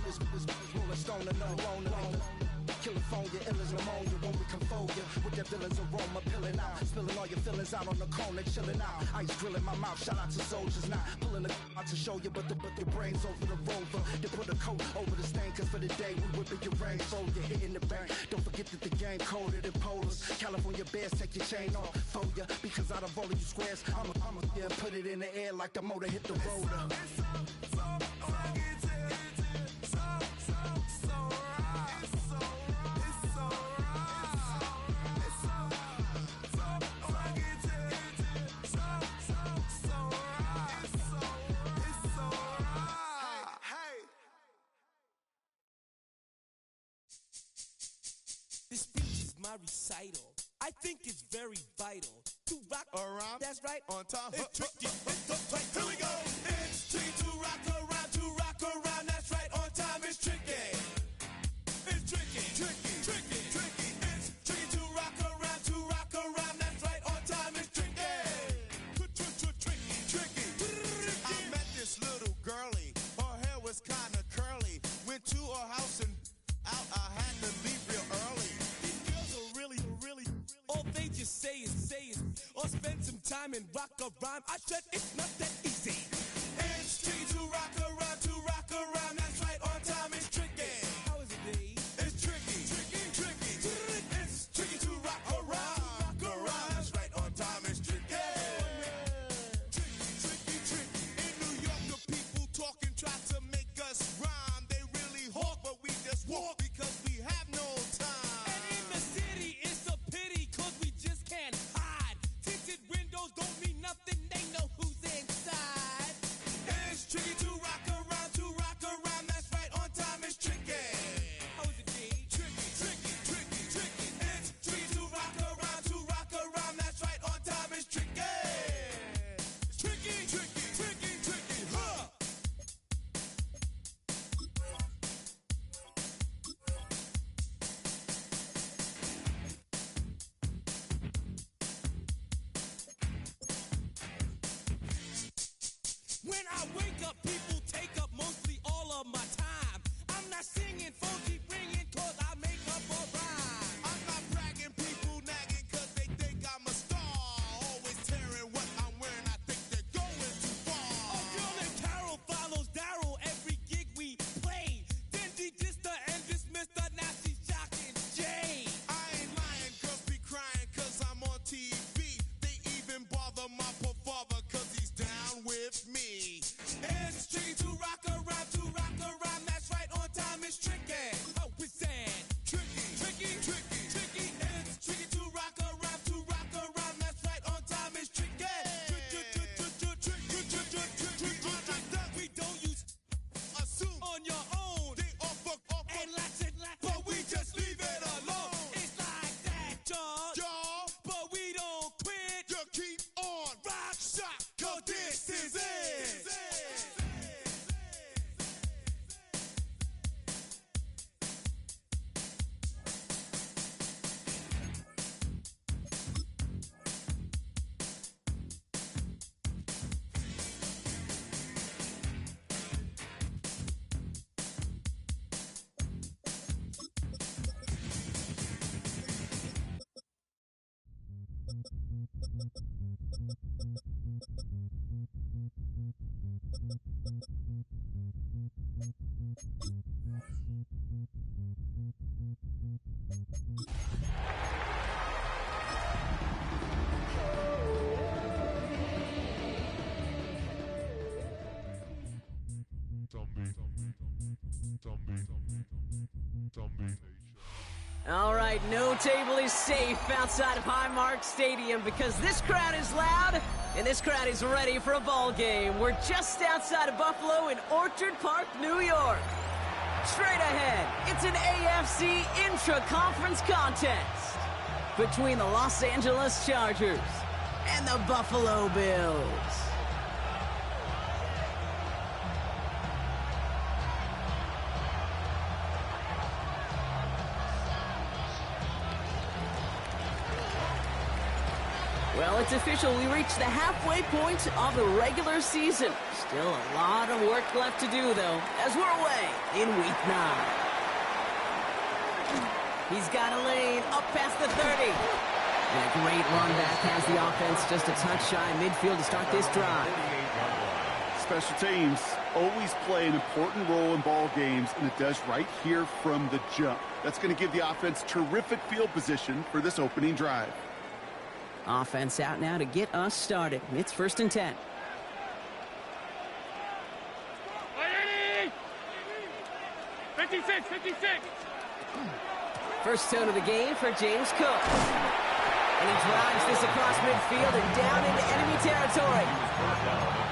This rolling stone and no loner. California, ill as pneumonia when we come for ya. With that villain's aroma, pilling out. Spilling all your feelings out on the corner, chilling out. Ice grilling my mouth, shout out to soldiers. Not pulling the out to show you, but your brains over the rover. They put a coat over the stain, cause for the day we whipping your range. So you're hitting the bank. Don't forget that the game colder than polars. California bears, take your chain off for ya. Because out of all of you squares, I'ma yeah, put it in the air like the motor hit the rotor. This speech is my recital. I think it's very vital to rock around. That's right. On time. It's tricky. Here we go. It's tricky to rock around. To rock around. That's right. On time. It's tricky. It's tricky. Tricky. Tricky. Tricky. It's tricky to rock around. To rock around. That's right. On time. It's tricky. Tricky. Tricky. I met this little girlie. Her hair was kind of curly. Went to her house and out. I had to leave real early. These girls are really. All they just say is, or spend some time and rock a rhyme. I said it's not that easy. It's tricky to rock around. That's right, on time it's tricky. How is it, D? It's tricky. It's tricky to rock around. That's right, on time it's tricky. Tricky. In New York, the people talking try to make us rhyme. They really hawk, but we just walk because we have no time. And in the city, it's a pity, cause we just can't hide. Tinted windows don't mean nothing, they know who's inside. It's tricky to rock around. That's right, on time it's tricky. How is it, D? Tricky. It's tricky to rock around. That's right, on time it's tricky. Tricky, huh? When I wake up, people take up mostly all of my time. I'm not singing, phone keep ringing, cause I make up a rhyme. I'm not bragging, people nagging cause they think I'm a star. Always tearing what I'm wearing, I think they're going too far. A girl named Carol follows Daryl every gig we play. Then she dissed her and dismissed her, now she's shocking Jay. I ain't lying, girls be crying cause I'm on TV. They even bother my poor father cause he's down with me. It's tricky to rock around. That's right, on time it's tricky. How is that? Tricky. It's tricky to rock around. That's right, on time it's tricky. We don't use Assume on your own. they all fuck off, And lots, but we just leave it alone. It's like that, y'all. But we don't quit. you keep on Rock, shot, cause this is it. All right, no table is safe outside of Highmark Stadium because this crowd is loud and this crowd is ready for a ball game. We're just outside of Buffalo in Orchard Park, New York. Straight ahead, it's an AFC intra-conference contest between the Los Angeles Chargers and the Buffalo Bills. Well, it's official. We reached the halfway point of the regular season. Still a lot of work left to do, though, as we're away in Week 9. He's got a lane up past the 30. And a great run back has the offense just a touch shy midfield to start this drive. Special teams always play an important role in ball games, and it does right here from the jump. That's going to give the offense terrific field position for this opening drive. Offense out now to get us started. It's 1st and 10. Ready? 56, 56. First tone of the game for James Cook. And he drives this across midfield and down into enemy territory.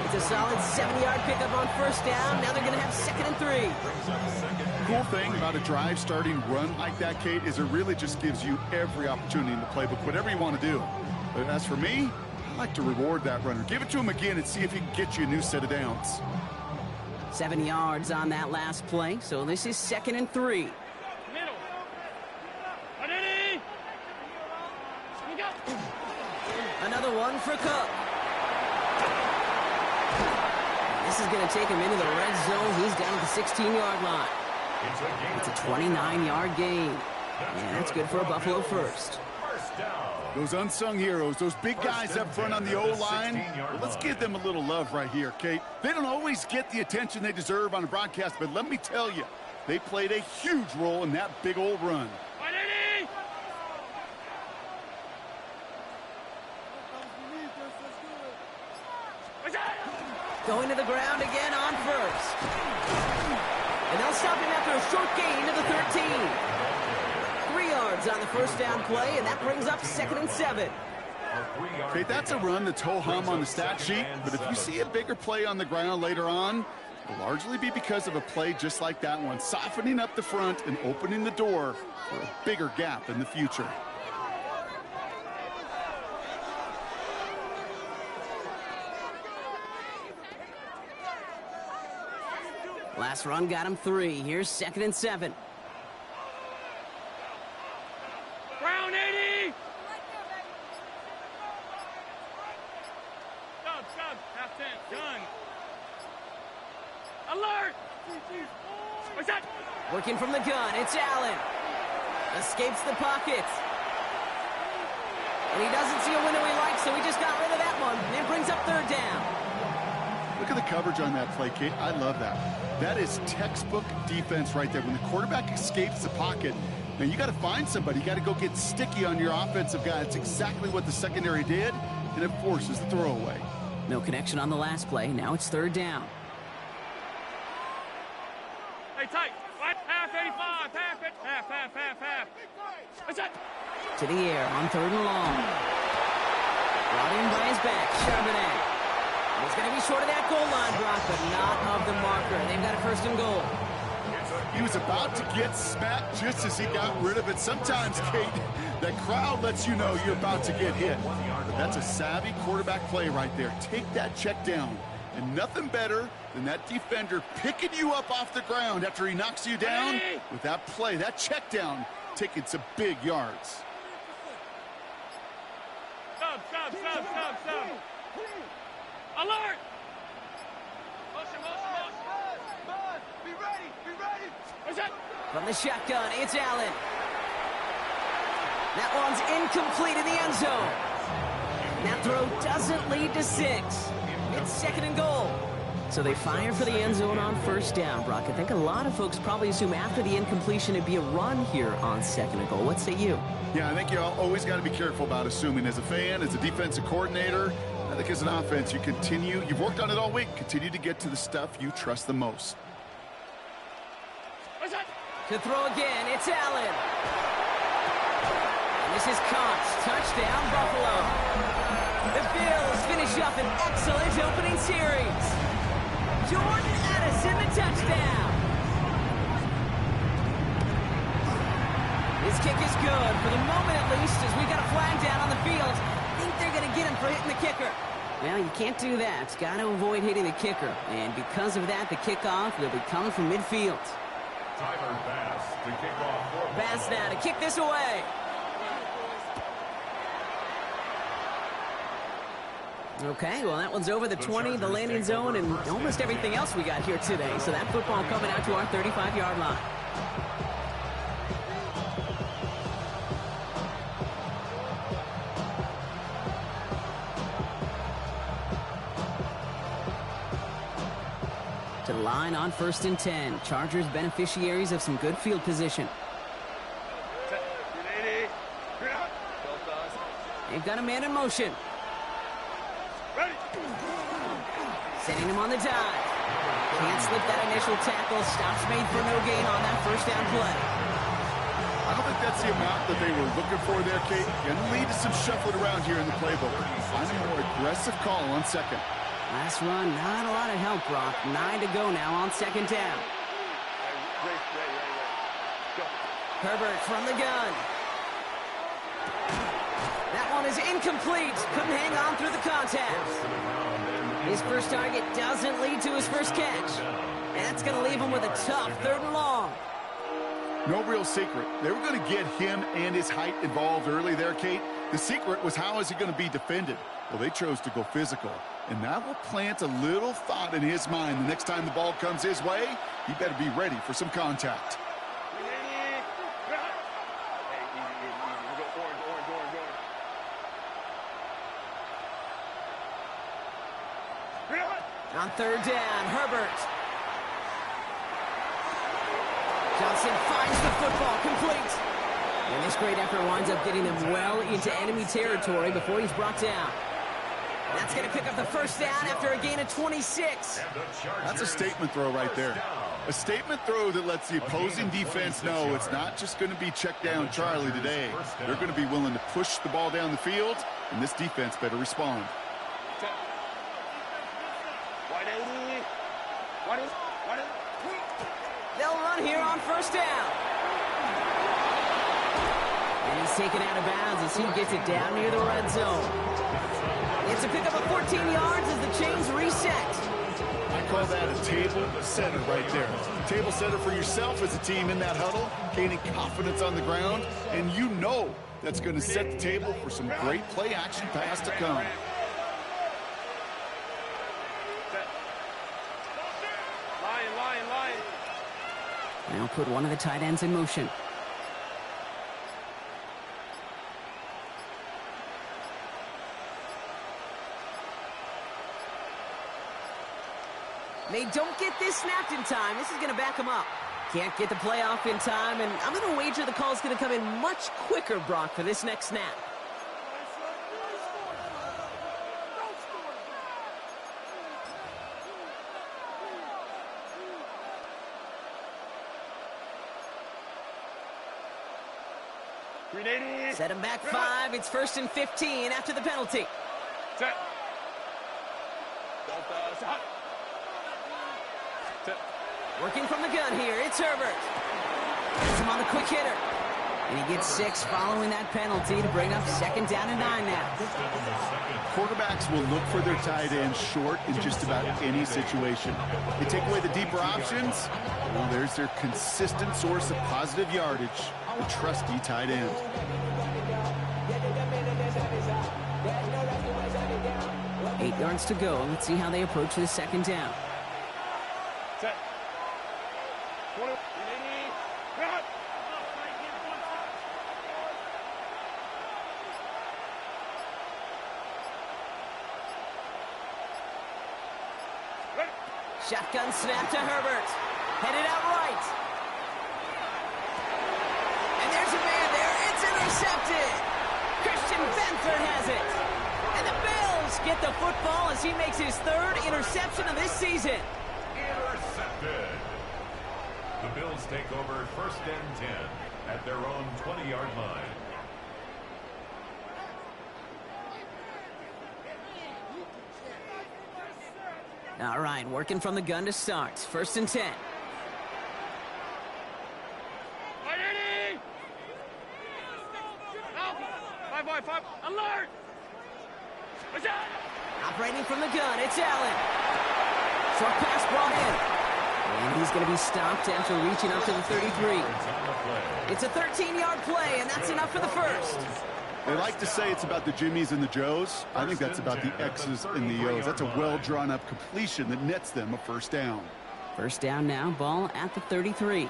It's a solid 70-yard pickup on 1st down. Now they're going to have 2nd and 3. Cool thing about a drive starting run like that, Kate, is it really just gives you every opportunity in the playbook, whatever you want to do. But as for me, I like to reward that runner. Give it to him again and see if he can get you a new set of downs. 7 yards on that last play, so this is 2nd and 3. Middle. Ready? Go. Another one for Cook. This is going to take him into the red zone. He's down at the 16-yard line. It's a 29-yard gain. And that's good for a Buffalo first. Those unsung heroes, those big guys up front on the O-line, well, let's give them a little love right here, Kate. They don't always get the attention they deserve on the broadcast, but let me tell you, they played a huge role in that big old run. Ready? Going to the ground again on 1st. And they'll stop him after a short gain to the 13. 3 yards on the 1st down play, and that brings up 2nd and 7. Okay, that's a run that's ho-hum on the stat sheet, but if you see a bigger play on the ground later on, it'll largely be because of a play just like that one, softening up the front and opening the door for a bigger gap in the future. Last run got him 3. Here's 2nd and 7. Brown 80. Dub, half 10, gun. Alert! What's that? Working from the gun, it's Allen. Escapes the pocket. And he doesn't see a window he likes, so he just got rid of that one. And it brings up 3rd down. Look at the coverage on that play, Kate. I love that. That is textbook defense right there. When the quarterback escapes the pocket, now you got to find somebody. You got to go get sticky on your offensive guy. It's exactly what the secondary did, and it forces the throwaway. No connection on the last play. Now it's 3rd down. Hey, tight. What? Half 85. Half it. Half. What's that? To the air on 3rd and long. Brought in by his back, Charbonnet. He's going to be short of that goal line, Brock, but not of the marker. They've got a 1st and goal. He was about to get smacked just as he got rid of it. Sometimes, Kate, that crowd lets you know you're about to get hit. But that's a savvy quarterback play right there. Take that check down. And nothing better than that defender picking you up off the ground after he knocks you down with that play, that check down, taking some big yards. Sub. Alert! Motion. Be ready. What's that? From the shotgun, it's Allen. That one's incomplete in the end zone. That throw doesn't lead to 6. It's 2nd and goal. So they fire for the end zone on 1st down, Brock. I think a lot of folks probably assume after the incompletion it'd be a run here on 2nd and goal. What say you? Yeah, I think you always got to be careful about assuming. As a fan, as a defensive coordinator, I think as an offense, you've worked on it all week, continue to get to the stuff you trust the most. What's that? To throw again, it's Allen. And this is caught. Touchdown, Buffalo. The Bills finish up an excellent opening series. Jordan Addison, the touchdown. His kick is good, for the moment at least, as we got a flag down on the field. I think they're going to get him for hitting the kicker. Well, you can't do that. Got to avoid hitting the kicker. And because of that, the kickoff will be coming from midfield. Tyler Bass to kick off. Bass now to kick this away. Okay, well, that one's over the 20, the landing zone, and almost everything else we got here today. So that football coming out to our 35-yard line. To the line on 1st and 10. Chargers beneficiaries of some good field position. They've got a man in motion. Sending him on the dive. Can't slip that initial tackle. Stops made for no gain on that first down play. I don't think that's the amount that they were looking for there, Kate. Going to lead to some shuffling around here in the playbook. Find a more aggressive call on second. Last run, not a lot of help, Brock. 9 to go now on 2nd down. Herbert from the gun. That one is incomplete. Couldn't hang on through the contact. His first target doesn't lead to his first catch. And that's going to leave him with a tough 3rd and long. No real secret. They were going to get him and his height involved early there, Kate. The secret was how is he going to be defended? Well, they chose to go physical. And that will plant a little thought in his mind. The next time the ball comes his way, he better be ready for some contact. On 3rd down, Herbert. Johnson finds the football complete. And this great effort winds up getting them well into enemy territory before he's brought down. That's going to pick up the first down after a gain of 26. That's a statement throw right there. A statement throw that lets the opposing defense know it's not just going to be check down Charlie today. They're going to be willing to push the ball down the field, and this defense better respond. They'll run here on 1st down. And he's taken out of bounds as he gets it down near the red zone. It's a pickup of 14 yards as the chains reset. I call that a table setter right there. Table setter for yourself as a team in that huddle, gaining confidence on the ground, and you know that's going to set the table for some great play action pass to come. Now put one of the tight ends in motion. They don't get this snapped in time. This is going to back them up. Can't get the play off in time, and I'm going to wager the call's going to come in much quicker, Brock, for this next snap. Set him back 5. It's 1st and 15 after the penalty. Set. Working from the gun here, it's Herbert. Gets him on the quick hitter. And he gets 6 following that penalty to bring up 2nd down and 9 now. Quarterbacks will look for their tight end short in just about any situation. They take away the deeper options, well, there's their consistent source of positive yardage, the trusty tight end. Eight yards to go. Let's see how they approach the 2nd down. Set. 20. Shotgun snap to Herbert. Headed out right. And there's a man there. It's intercepted. Christian Benford has it. And the Bills get the football as he makes his 3rd interception of this season. Intercepted. The Bills take over 1st and 10 at their own 20-yard line. All right, working from the gun to start. 1st and 10. Five. Alert! Operating from the gun, it's Allen. Short pass brought in. And he's going to be stopped after reaching up to the 33. It's a 13-yard play, and that's enough for the first. They like to say it's about the Jimmies and the Joes. I think that's about the X's and the O's. That's a well-drawn-up completion that nets them a first down. First down now, ball at the 33.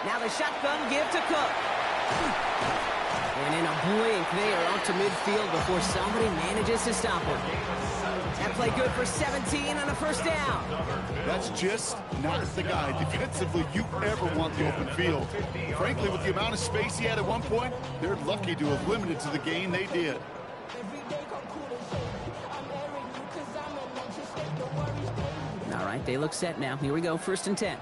Now the shotgun give to Cook. And in a blink, they are out to midfield before somebody manages to stop him. That play good for 17 and a first down. That's just not the guy defensively you ever want the open field. Frankly, with the amount of space he had at one point, they're lucky to have limited to the gain they did. All right, they look set now. Here we go, 1st and 10.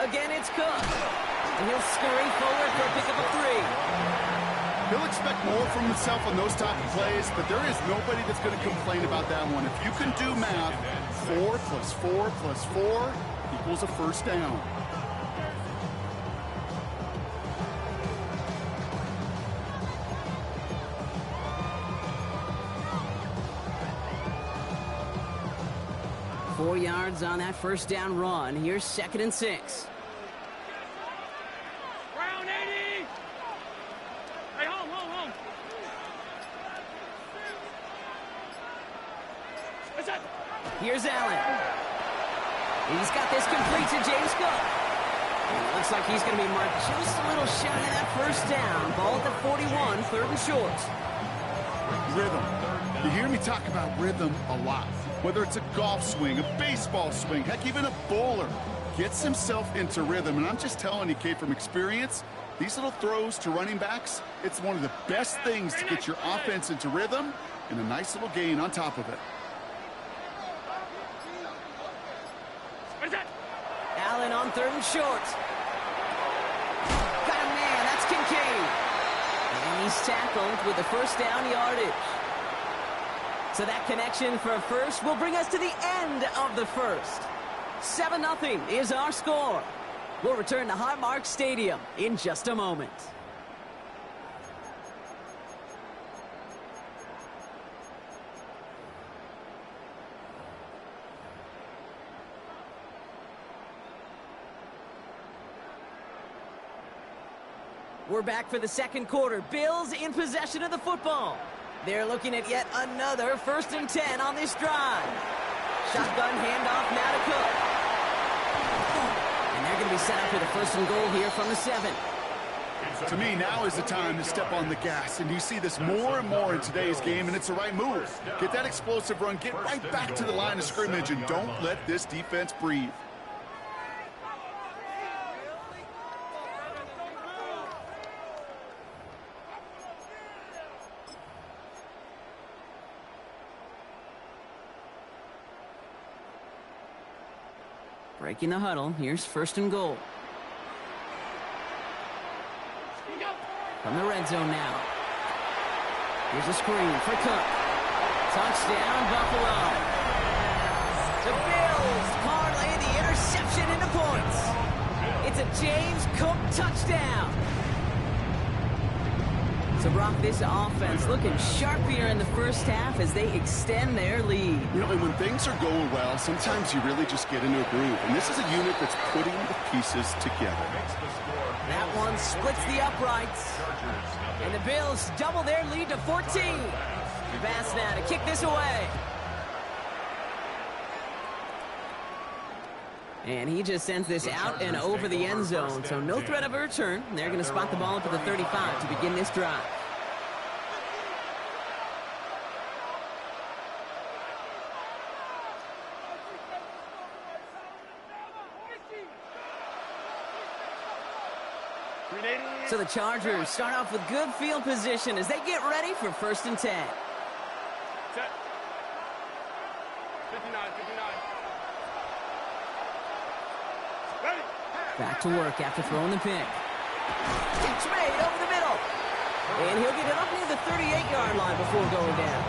Again, it's Cook. And he'll scurry forward for a pick up of 3. He'll expect more from himself on those type of plays, but there is nobody that's going to complain about that one. If you can do math, 4 plus 4 plus 4 equals a first down. Four yards on that first down run. Here's 2nd and 6. Round 80. Hey, home. What's that? Here's Allen. He's got this complete to James Cook. And it looks like he's going to be marked just a little shy of that first down. Ball at the 41, 3rd and short. Rhythm. You hear me talk about rhythm a lot. Whether it's a golf swing, a baseball swing, heck, even a bowler gets himself into rhythm. And I'm just telling you, Kate, from experience, these little throws to running backs, it's one of the best things to get your offense into rhythm and a nice little gain on top of it. Allen on 3rd and short. Got a man, that's Kincaid. And he's tackled with the first down yardage. So that connection for a first will bring us to the end of the first. 7-0 is our score. We'll return to Highmark Stadium in just a moment. We're back for the second quarter. Bills in possession of the football. They're looking at yet another 1st and 10 on this drive. Shotgun handoff now to Cook. And they're going to be set up for the 1st and goal here from the 7. To me, now is the time to step on the gas. And you see this more and more in today's game, and it's the right move. Get that explosive run, get right back to the line of scrimmage, and don't let this defense breathe. Breaking the huddle. Here's 1st and goal. From the red zone now. Here's a screen for Cook. Touchdown, Buffalo. The Bills parlay the interception into points. It's a James Cook touchdown. So, Brock, this offense looking sharp here in the first half as they extend their lead. You know, and when things are going well, sometimes you really just get into a groove. And this is a unit that's putting the pieces together. That one splits the uprights. And the Bills double their lead to 14. Pass now to kick this away. And he just sends this out and over the end zone. So no threat of a return. They're going to spot the ball up at the 35 to begin this drive. So the Chargers start off with good field position as they get ready for 1st and 10. Set. 59. Ready. Back to work after throwing the pick. Catch made over the middle. And he'll get it up near the 38-yard line before going down.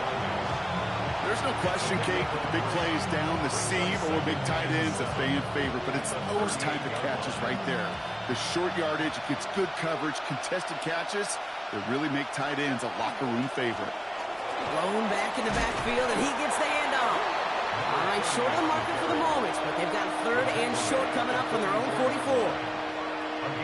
There's no question, Kate, that the big plays down the seam or big tight ends a fan favorite, but it's those type of catches right there. The short yardage, it gets good coverage, contested catches. that really make tight ends a locker room favorite. Blown back in the backfield, and he gets the handoff. All right, short of the marker for the moment, but they've got 3rd and short coming up from their own 44.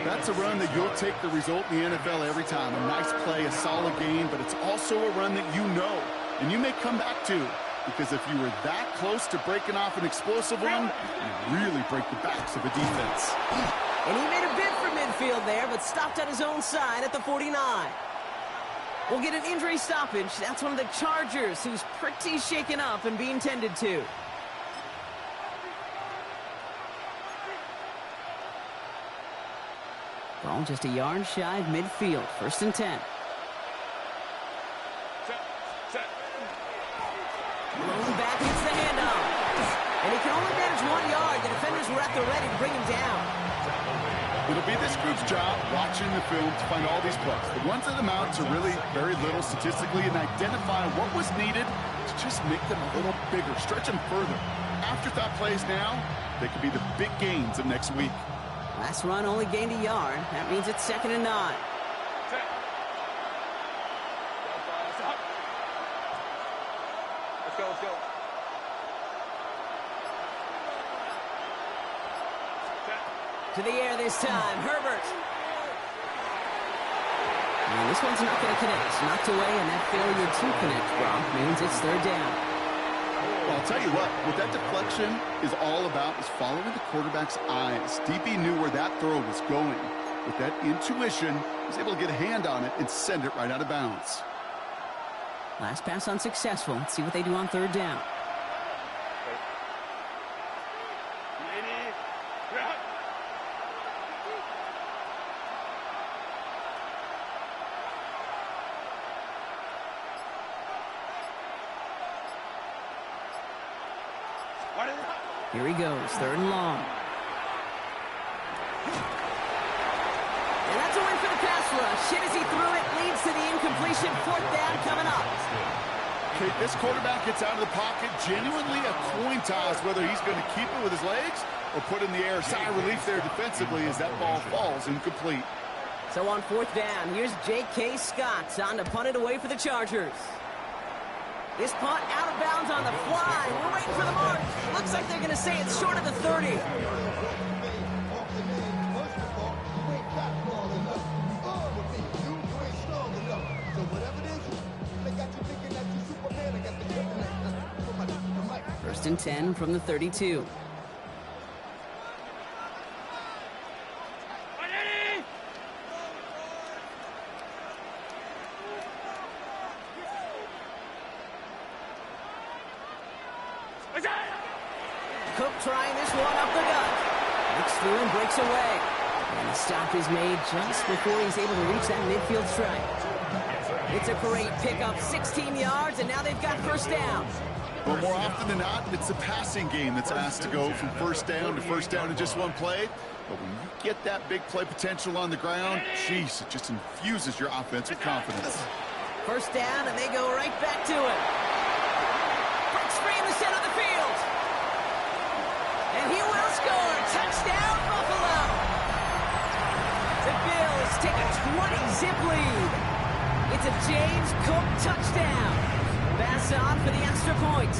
That's a run that you'll take the result in the NFL every time. A nice play, a solid game, but it's also a run that you know, and you may come back to, because if you were that close to breaking off an explosive one, you really break the backs of a defense. And he made a bid for midfield there, but stopped on his own side at the 49. We'll get an injury stoppage. That's one of the Chargers, who's pretty shaken up and being tended to. Ball just a yard shy of midfield. 1st and 10. Set. Blown back, gets the handoff. And he can only manage 1 yard. The defenders were at the ready to bring him down. It'll be this group's job watching the film to find all these plays. The ones that amount to really very little statistically, and identify what was needed to just make them a little bigger, stretch them further. Afterthought plays now, they could be the big gains of next week. Last run only gained a yard. That means it's 2nd and 9. Set. Let's go. To the air this time, Herbert. And this one's not going to connect. Knocked away, and that failure to connect, Brock, means it's 3rd down. Well, I'll tell you what that deflection is all about is following the quarterback's eyes. DB knew where that throw was going. With that intuition, he was able to get a hand on it and send it right out of bounds. Last pass unsuccessful. Let's see what they do on 3rd down. Here he goes, 3rd and long. And that's a win for the pass rush. Hit as he threw it, leads to the incompletion. 4th down coming up. Okay, this quarterback gets out of the pocket, genuinely a coin toss whether he's going to keep it with his legs or put it in the air. Sigh of relief there defensively as that ball falls incomplete. So on 4th down, here's J.K. Scott on to punt it away for the Chargers. This punt out of bounds on the fly. We're waiting for the mark. Looks like they're going to say it's short of the 30. First and 10 from the 32. Cook trying this one up the gut. Looks through and breaks away. And the stop is made just before he's able to reach that midfield strike. It's a great pickup, 16 yards, and now they've got 1st down. Well, more often than not, it's the passing game that's asked to go from 1st down to 1st down in just one play. But when you get that big play potential on the ground, geez, it just infuses your offense with confidence. 1st down, and they go right back to it. Breaks free in the center of the field. And he will score. Touchdown, Buffalo. The Bills take a 20-zip lead. It's a James Cook touchdown. Pass on for the extra point.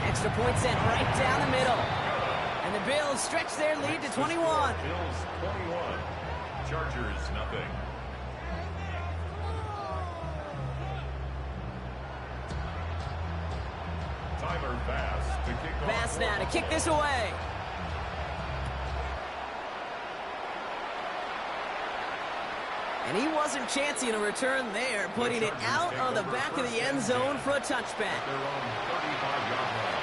Extra point sent right down the middle. And the Bills stretch their lead to 21. Bills 21. Chargers nothing. Tyler Bass to kick off. Bass now to kick this away. And he wasn't chancing a return there, putting it out on the back of the end zone for a touchback. Their own 35-yard line.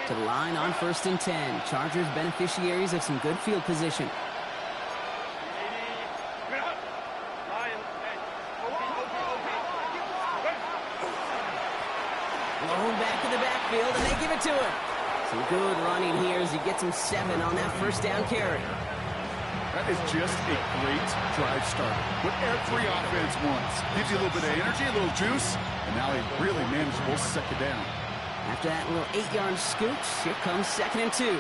To the line on 1st and 10. Chargers beneficiaries of some good field position. Blown back in the backfield, and they give it to him. Some good running here as he gets him 7 on that 1st down carry. That is just a great drive starter. What every offense wants. Gives you a little bit of energy, a little juice, and now a really manageable second down. After that little 8-yard scooch, here comes 2nd and 2.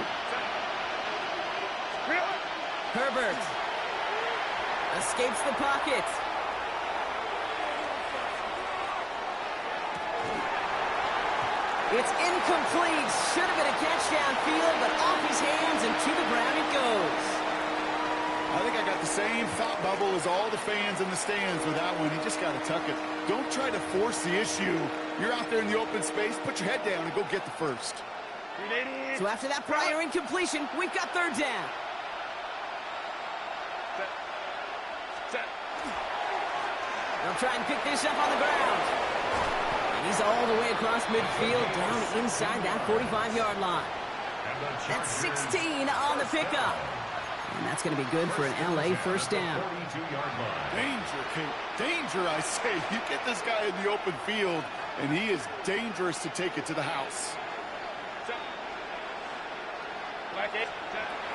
Herbert escapes the pocket. It's incomplete. Should have been a catch downfield, but off his hands and to the ground it goes. I think I got the same thought bubble as all the fans in the stands with that one. You just got to tuck it. Don't try to force the issue. You're out there in the open space. Put your head down and go get the first. So after that prior incompletion, we've got 3rd down. They'll try and pick this up on the ground. And he's all the way across midfield, down inside that 45-yard line. That's 16 on the pickup. And that's going to be good for an LA first down. Danger, Kate. Danger, I say. You get this guy in the open field, and he is dangerous to take it to the house.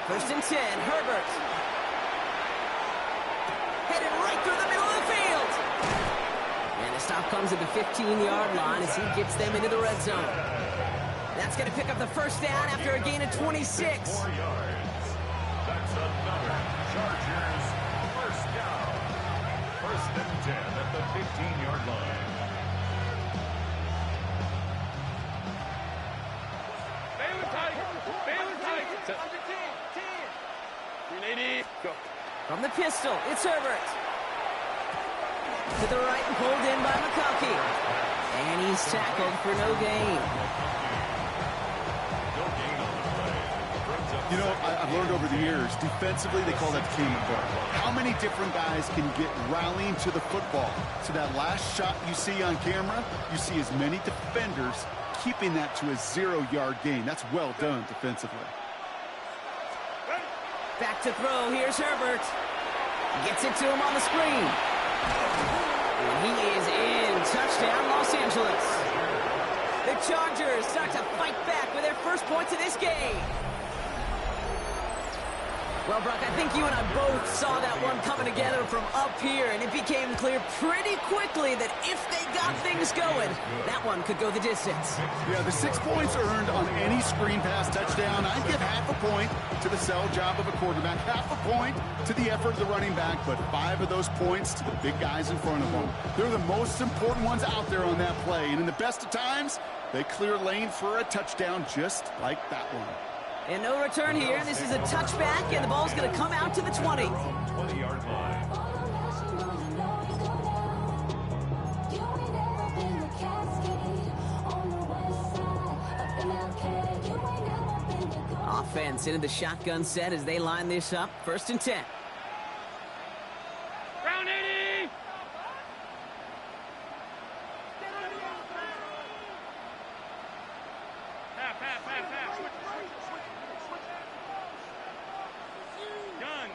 1st and 10, Herbert. Headed right through the middle of the field. And the stop comes at the 15-yard line as he gets them into the red zone. That's going to pick up the first down after a gain of 26. 4 yards. That's another Chargers first down. 1st and 10 at the 15-yard line. From the pistol, it's Herbert. To the right and pulled in by McConkey. And he's tackled for no gain. You know, I've learned over the years, defensively, they call that the camera bar. How many different guys can get rallying to the football? So that last shot you see on camera, you see as many defenders keeping that to a 0-yard gain. That's well done defensively. Back to throw. Here's Herbert. Gets it to him on the screen. And he is in. Touchdown, Los Angeles. The Chargers start to fight back with their first points of this game. Well, Brock, I think you and I both saw that one coming together from up here, and it became clear pretty quickly that if they got things going, that one could go the distance. Yeah, the 6 points earned on any screen pass touchdown. I'd give half a point to the sell job of a quarterback, half a point to the effort of the running back, but 5 of those points to the big guys in front of them. They're the most important ones out there on that play, and in the best of times, they clear lane for a touchdown just like that one. And no return here. This is a touchback, and the ball's going to come out to the 20. 20-yard line. Offense into the shotgun set as they line this up. 1st and 10. Ground 80! Half. Gun.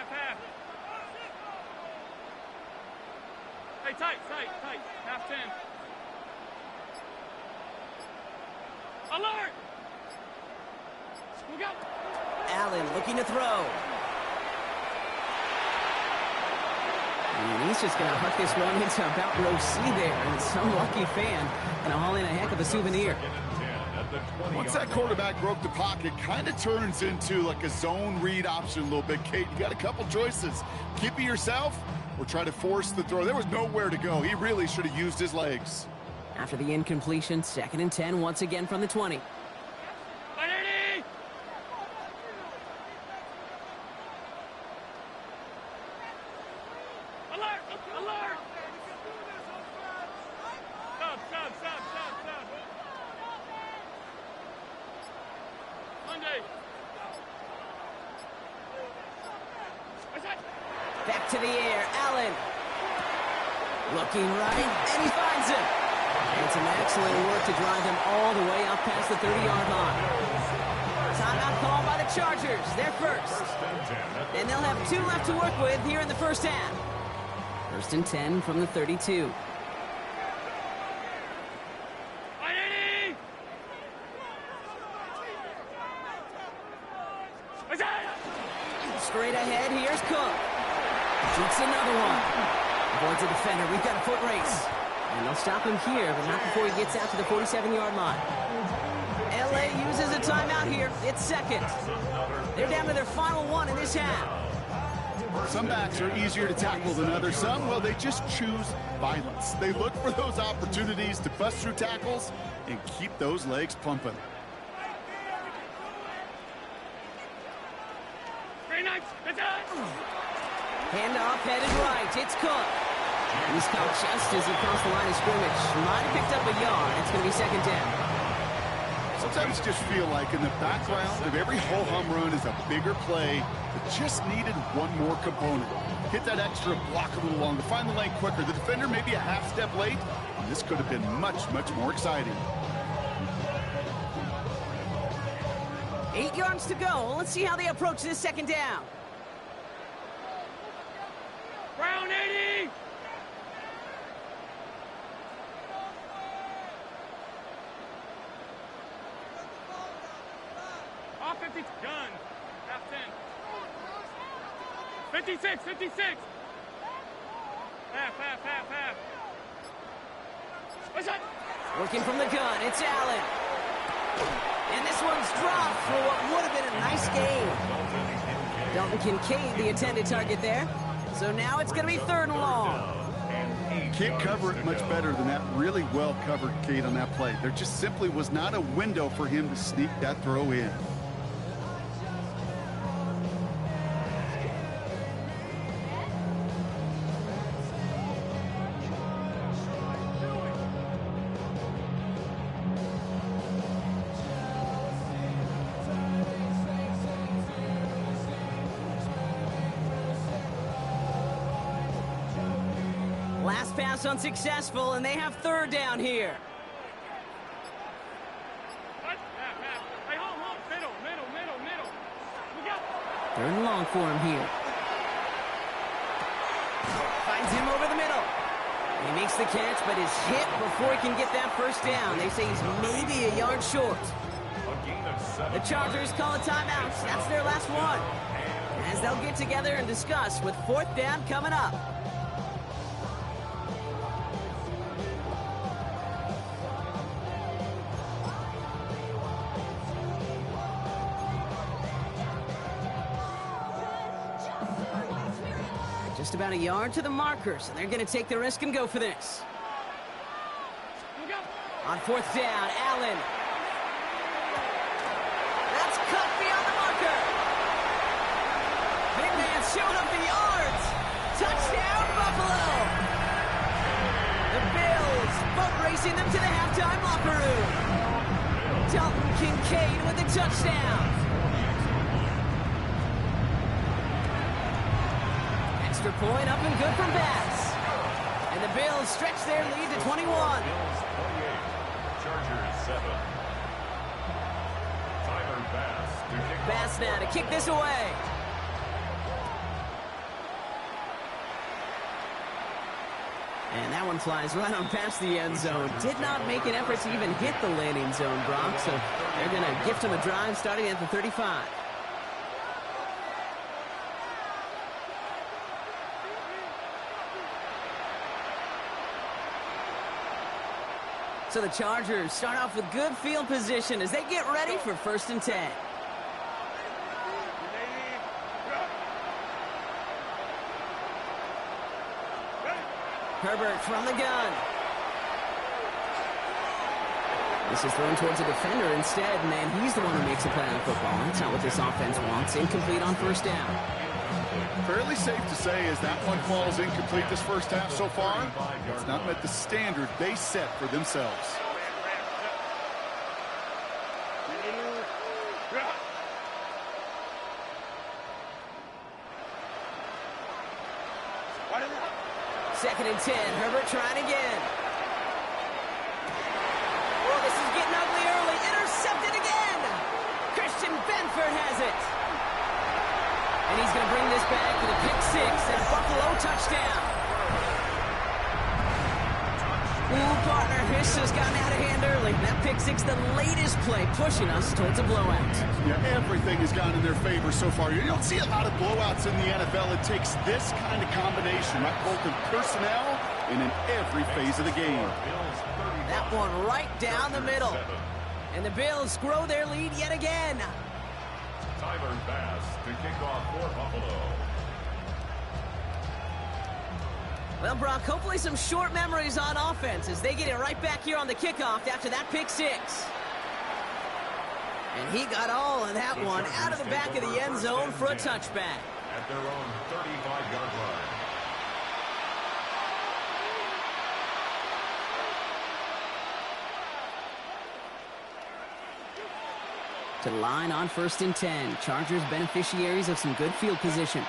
Half. Hey, tight. Half 10. Alert! Look out! Allen looking to throw. And he's just going to huck this one into about row C there. And some lucky fan going to haul in a heck of a souvenir. Once that quarterback broke the pocket, kind of turns into like a zone read option a little bit, Kate. You got a couple choices. Keep it yourself or try to force the throw. There was nowhere to go. He really should have used his legs. After the incompletion, 2nd and 10 once again from the 20. Alert! Stop. Monday. Back to the air, Allen. Looking right, and he finds him. And some excellent work to drive him all the way up past the 30-yard line. Timeout called by the Chargers. They're first. And they'll have 2 left to work with here in the first half. 1st and 10 from the 32. Straight ahead, here's Cook. Shoots another one. Avoids a defender. We've got a foot race. And they'll stop him here, but not before he gets out to the 47-yard line. LA uses a timeout here. It's second. They're down to their final one in this half. Some backs are easier to tackle than others. Some, well, they just choose violence. They look for those opportunities to bust through tackles and keep those legs pumping. Handoff headed right. It's Cook. He's caught just as he crossed the line of scrimmage. Might have picked up a yard. It's going to be second down. Sometimes just feel like in the background of every ho-hum run is a bigger play that just needed one more component. Hit that extra block a little longer, find the lane quicker. The defender maybe a half step late, and this could have been much, much more exciting. 8 yards to go. Let's see how they approach this second down. Brown 80! Off 50, gun. Half 10. 56, 56! Half. What's that? Working from the gun, it's Allen. And this one's dropped for what would have been a nice game. Dalton Kincaid, the intended target there. So now it's going to be third and long. Can't cover it much better than that really well-covered Cade on that play. There just simply was not a window for him to sneak that throw in. Last pass unsuccessful, and they have third down here. Half. Hey, hold. Middle. We got. Third and long for him here. Finds him over the middle. He makes the catch, but is hit before he can get that first down. They say he's maybe a yard short. The Chargers call a timeout. That's their last one. As they'll get together and discuss with fourth down coming up. Just about a yard to the markers, and they're going to take the risk and go for this. On fourth down, Allen. That's cut beyond the marker. Big man showed up the yards. Touchdown, Buffalo. The Bills boat racing them to the halftime locker room. Dalton Kincaid with the touchdown. Extra point up and good from Bass. And the Bills stretch their lead to 21. Bills 28, Chargers 7. Tyler Bass to kick Bass now to kick this away. And that one flies right on past the end zone. Did not make an effort to even hit the landing zone, Brock. So they're going to gift him a drive starting at the 35. So the Chargers start off with good field position as they get ready for 1st and 10. Herbert from the gun. This is thrown towards a defender instead, and he's the one who makes a play on football. That's not what this offense wants. Incomplete on first down. Fairly safe to say as that one falls incomplete this first half so far, it's not met the standard they set for themselves. Second and 10. Herbert trying again. Oh, this is getting ugly early. Intercepted again. Christian Benford has it. And he's going to bring this back with a pick six and a Buffalo touchdown. Ooh, partner, this has gotten out of hand early. That pick six, the latest play, pushing us towards a blowout. Yeah, everything has gone in their favor so far. You don't see a lot of blowouts in the NFL. It takes this kind of combination, right? Both in personnel and in every phase of the game. That one right down the middle. And the Bills grow their lead yet again. Tyler Bass to kick off for Buffalo. Well, Brock, hopefully some short memories on offense as they get it right back here on the kickoff after that pick six. And he got all of that one out of the back of the end zone for a touchback. At their own 35-yard line. To the line on 1st and 10. Chargers beneficiaries of some good field position.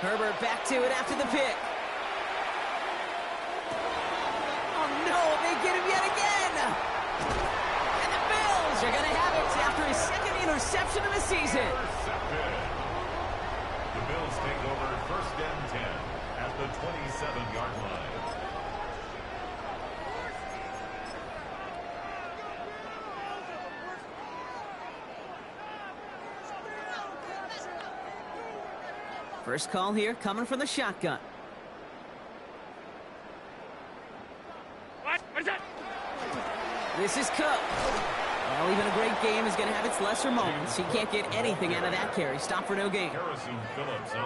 Herbert back to it after the pick. Oh no, they get him yet again. And the Bills are going to have it after his second interception of the season. The Bills take over 1st and 10 at the 27-yard line. First call here coming from the shotgun. What? What is that? This is Cook. Well, even a great game is going to have its lesser moments. He can't get anything out of that carry. Stop for no gain.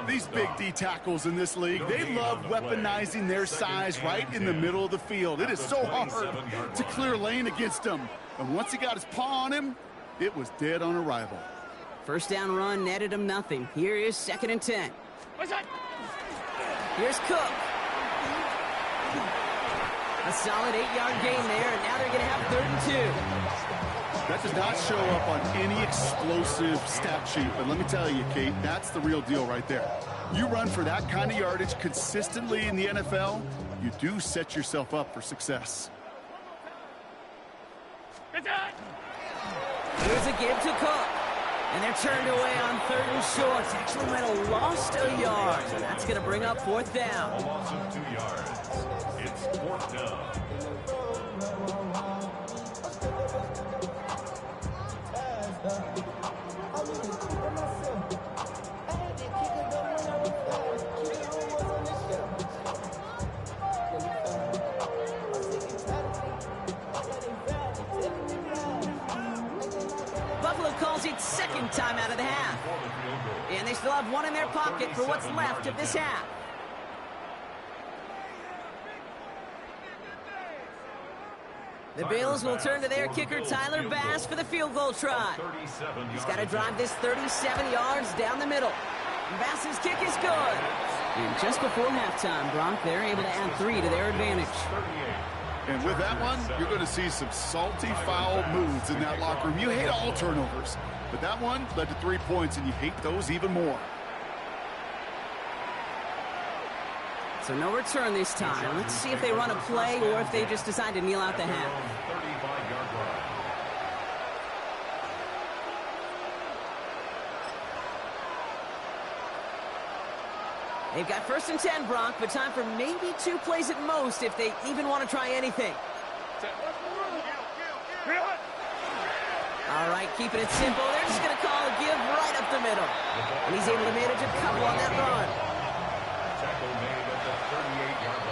These big D tackles in this league, they love weaponizing their size right in the middle of the field. It is so hard to clear lane against them. And once he got his paw on him, it was dead on arrival. First down run netted him nothing. Here is 2nd and 10. What's that? Here's Cook. A solid 8-yard gain there, and now they're going to have 3rd and 2. That does not show up on any explosive stat sheet, but let me tell you, Kate, that's the real deal right there. You run for that kind of yardage consistently in the NFL, you do set yourself up for success. What's that? Here's a give to Cook. And they're turned away on 3rd and short. Actually might have lost a yard. So that's going to bring up 4th down. A loss of 2 yards. It's 4th down. Buffalo calls it 2nd time out of the half. And they still have one in their pocket for what's left of this half. The Bills will turn to their kicker, Tyler Bass, for the field goal try. He's got to drive this 37 yards down the middle. And Bass's kick is good. And just before halftime, Brock, they're able to add 3 to their advantage. And with that one, you're going to see some salty, foul moves in that locker room. You hate all turnovers, but that one led to 3 points, and you hate those even more. So no return this time. Let's see if they run a play or if they just decide to kneel out the half. 35-yard line. They've got 1st and 10, Brock, but time for maybe 2 plays at most if they even want to try anything. All right, keeping it simple. They're just going to call a give right up the middle. And he's able to manage a couple on that run. Tackle made at the 38-yard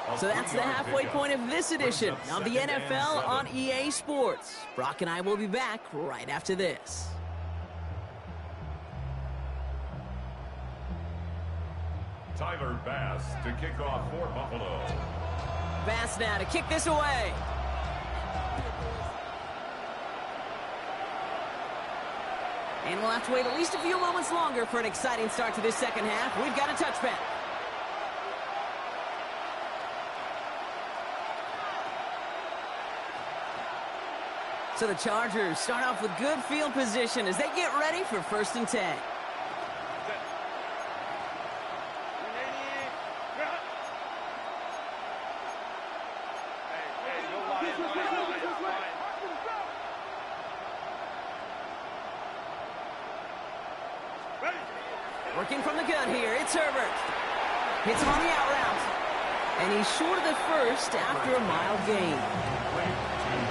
line. So that's the halfway point of this edition of the NFL on EA Sports. Brock and I will be back right after this. Tyler Bass to kick off for Buffalo. Bass now to kick this away. And we'll have to wait at least a few moments longer for an exciting start to this second half. We've got a touchback. So the Chargers start off with good field position as they get ready for 1st and 10. Working from the gun here, it's Herbert. Hits him on the out route. And he's short of the first after a mile gain.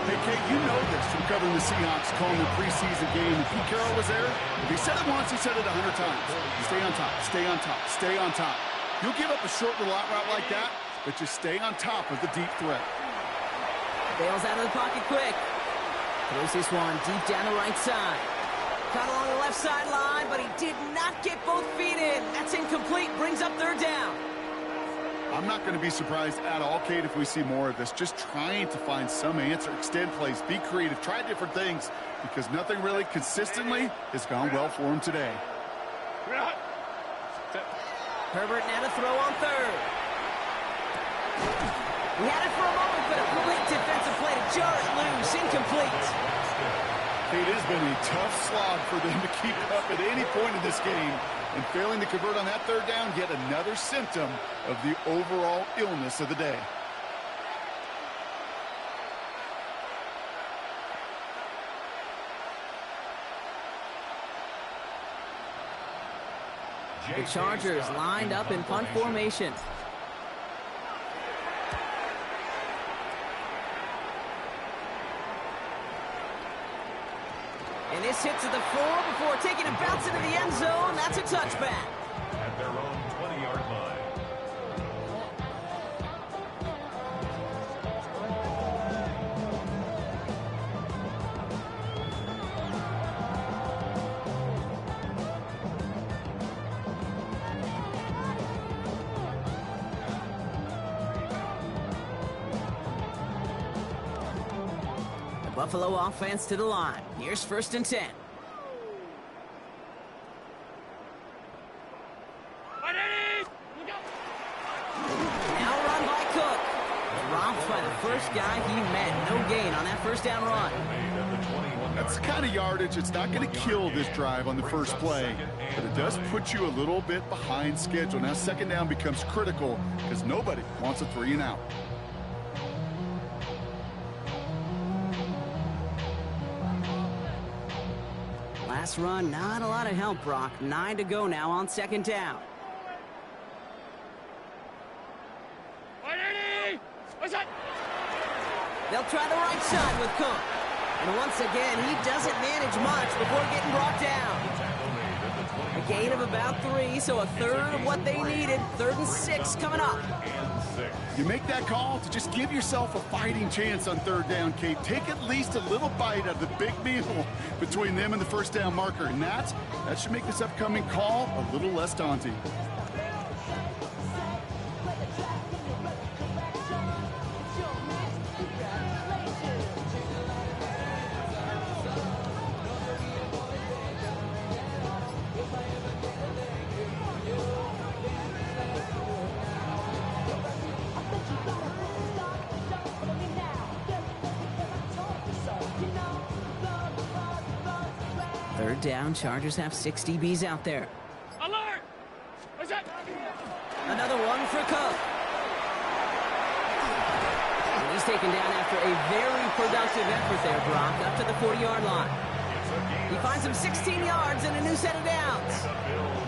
Hey, Kate, you know this from covering the Seahawks, calling the preseason game. If Pete Carroll was there, if he said it once, he said it 100 times. Stay on top, stay on top, stay on top. You'll give up a short little out route like that, but just stay on top of the deep threat. Bails out of the pocket quick. Throws this one deep down the right side. Caught along the left sideline, but he did not get both feet in. That's incomplete, brings up third down. I'm not going to be surprised at all, Kate, if we see more of this. Just trying to find some answer, extend plays, be creative, try different things, because nothing really consistently has gone well for him today. Herbert now to throw on third. He had it for a moment, but a complete defensive play to jar it loose, incomplete. It has been a tough slog for them to keep up at any point in this game. And failing to convert on that third down, yet another symptom of the overall illness of the day. The Chargers lined up in punt formation. And this hits at the 4 before taking a bounce into the end zone. That's a touchback. At their own 20-yard line. Buffalo offense to the line. Here's 1st and 10. Now run by Cook. Dropped by the first guy he met. No gain on that first down run. That's the kind of yardage. It's not going to kill this drive on the first play, but it does put you a little bit behind schedule. Now 2nd down becomes critical because nobody wants a 3 and out. Last run, not a lot of help, Brock. 9 to go now on 2nd down. They'll try the right side with Cook. And once again, he doesn't manage much before getting brought down. A gain of about 3, so a third of what they needed. 3rd and 6 coming up. You make that call to just give yourself a fighting chance on 3rd down, Kate. Take at least a little bite of the big meal between them and the first down marker. And that should make this upcoming call a little less daunting. Third down, Chargers have 6 DBs out there. Alert! What's that? Another one for Cook. And he's taken down after a very productive effort there, Brock, up to the 40-yard line. He finds him 16 yards and a new set of downs.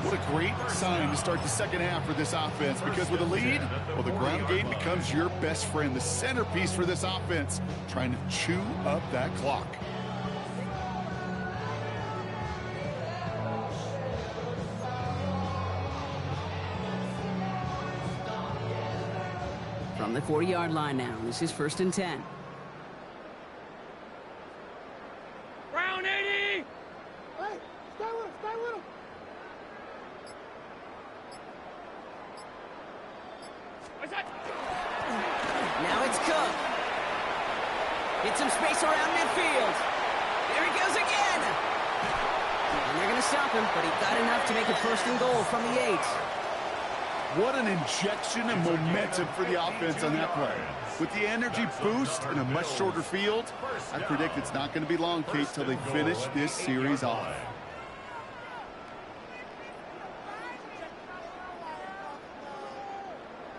What a great sign to start the 2nd half for this offense, because with a lead, well, the ground game becomes your best friend, the centerpiece for this offense, trying to chew up that clock. From the 40-yard line now, this is 1st and 10. Brown 80! Hey, stay with him. What's that? Now it's Cook. Get some space around midfield. There he goes again. And they're going to stop him, but he got enough to make it 1st and goal from the 8. What an injection of momentum for the offense on that play. With the energy boost in a much shorter field, I predict it's not going to be long, Kate, till they finish this series off.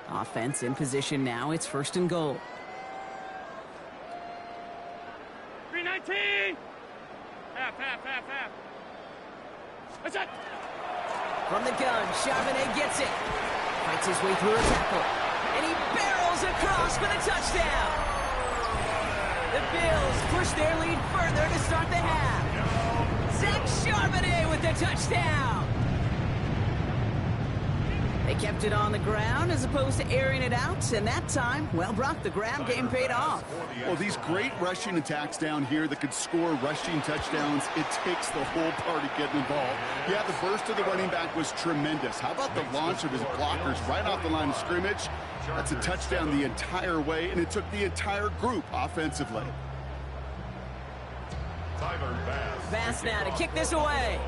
Offense in position now. It's 1st and goal. 319! Half. What's that? From the gun, Charbonnet gets it. Fights his way through a tackle. And he barrels across for the touchdown. The Bills push their lead further to start the half. Zach Charbonnet with the touchdown. They kept it on the ground as opposed to airing it out, and that time, well, Brock, the ground game paid off. Well, these great rushing attacks down here that could score rushing touchdowns, it takes the whole party getting involved. Yeah, the burst of the running back was tremendous. How about the launch of his blockers right off the line of scrimmage? That's a touchdown the entire way, and it took the entire group offensively. Bass now to kick this away.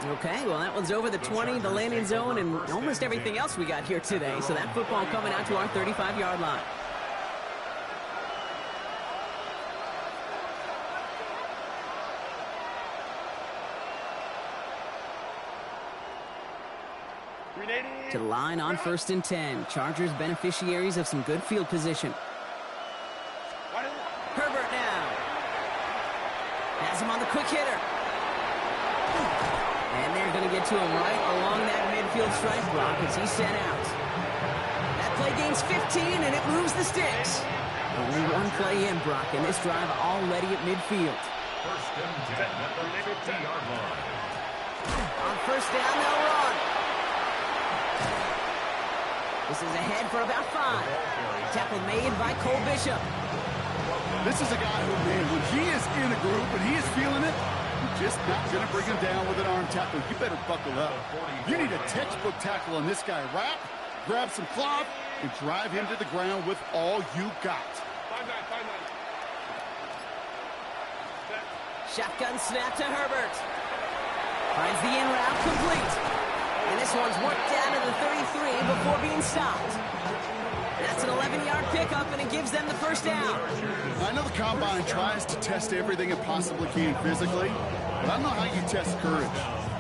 Okay, well, that one's over the 20, the landing zone, and almost everything else we got here today. So that football coming out to our 35-yard line. To the line on 1st and 10. Chargers beneficiaries of some good field position. Herbert now. Has him on the quick hitter. And they're going to get to him right along that midfield strike block as he's sent out. That play gains 15, and it moves the sticks. Only one play in, Brock, and this drive already at midfield. 1st and 10 at the 50-yard line. On 1st down, they'll run. This is ahead for about 5. Tackle made by Cole Bishop. This is a guy who, man, when he is in a group and he is feeling it, you're just not going to bring him down with an arm tackle. You better buckle up. You need a textbook tackle on this guy. Wrap, grab some cloth, and drive him to the ground with all you got. Shotgun snap to Herbert. Finds the in route complete. And this one's worked down to the 33 before being stopped. That's an 11-yard pickup, and it gives them the 1st down. I know the Combine tries to test everything it possibly can physically, but I don't know how you test courage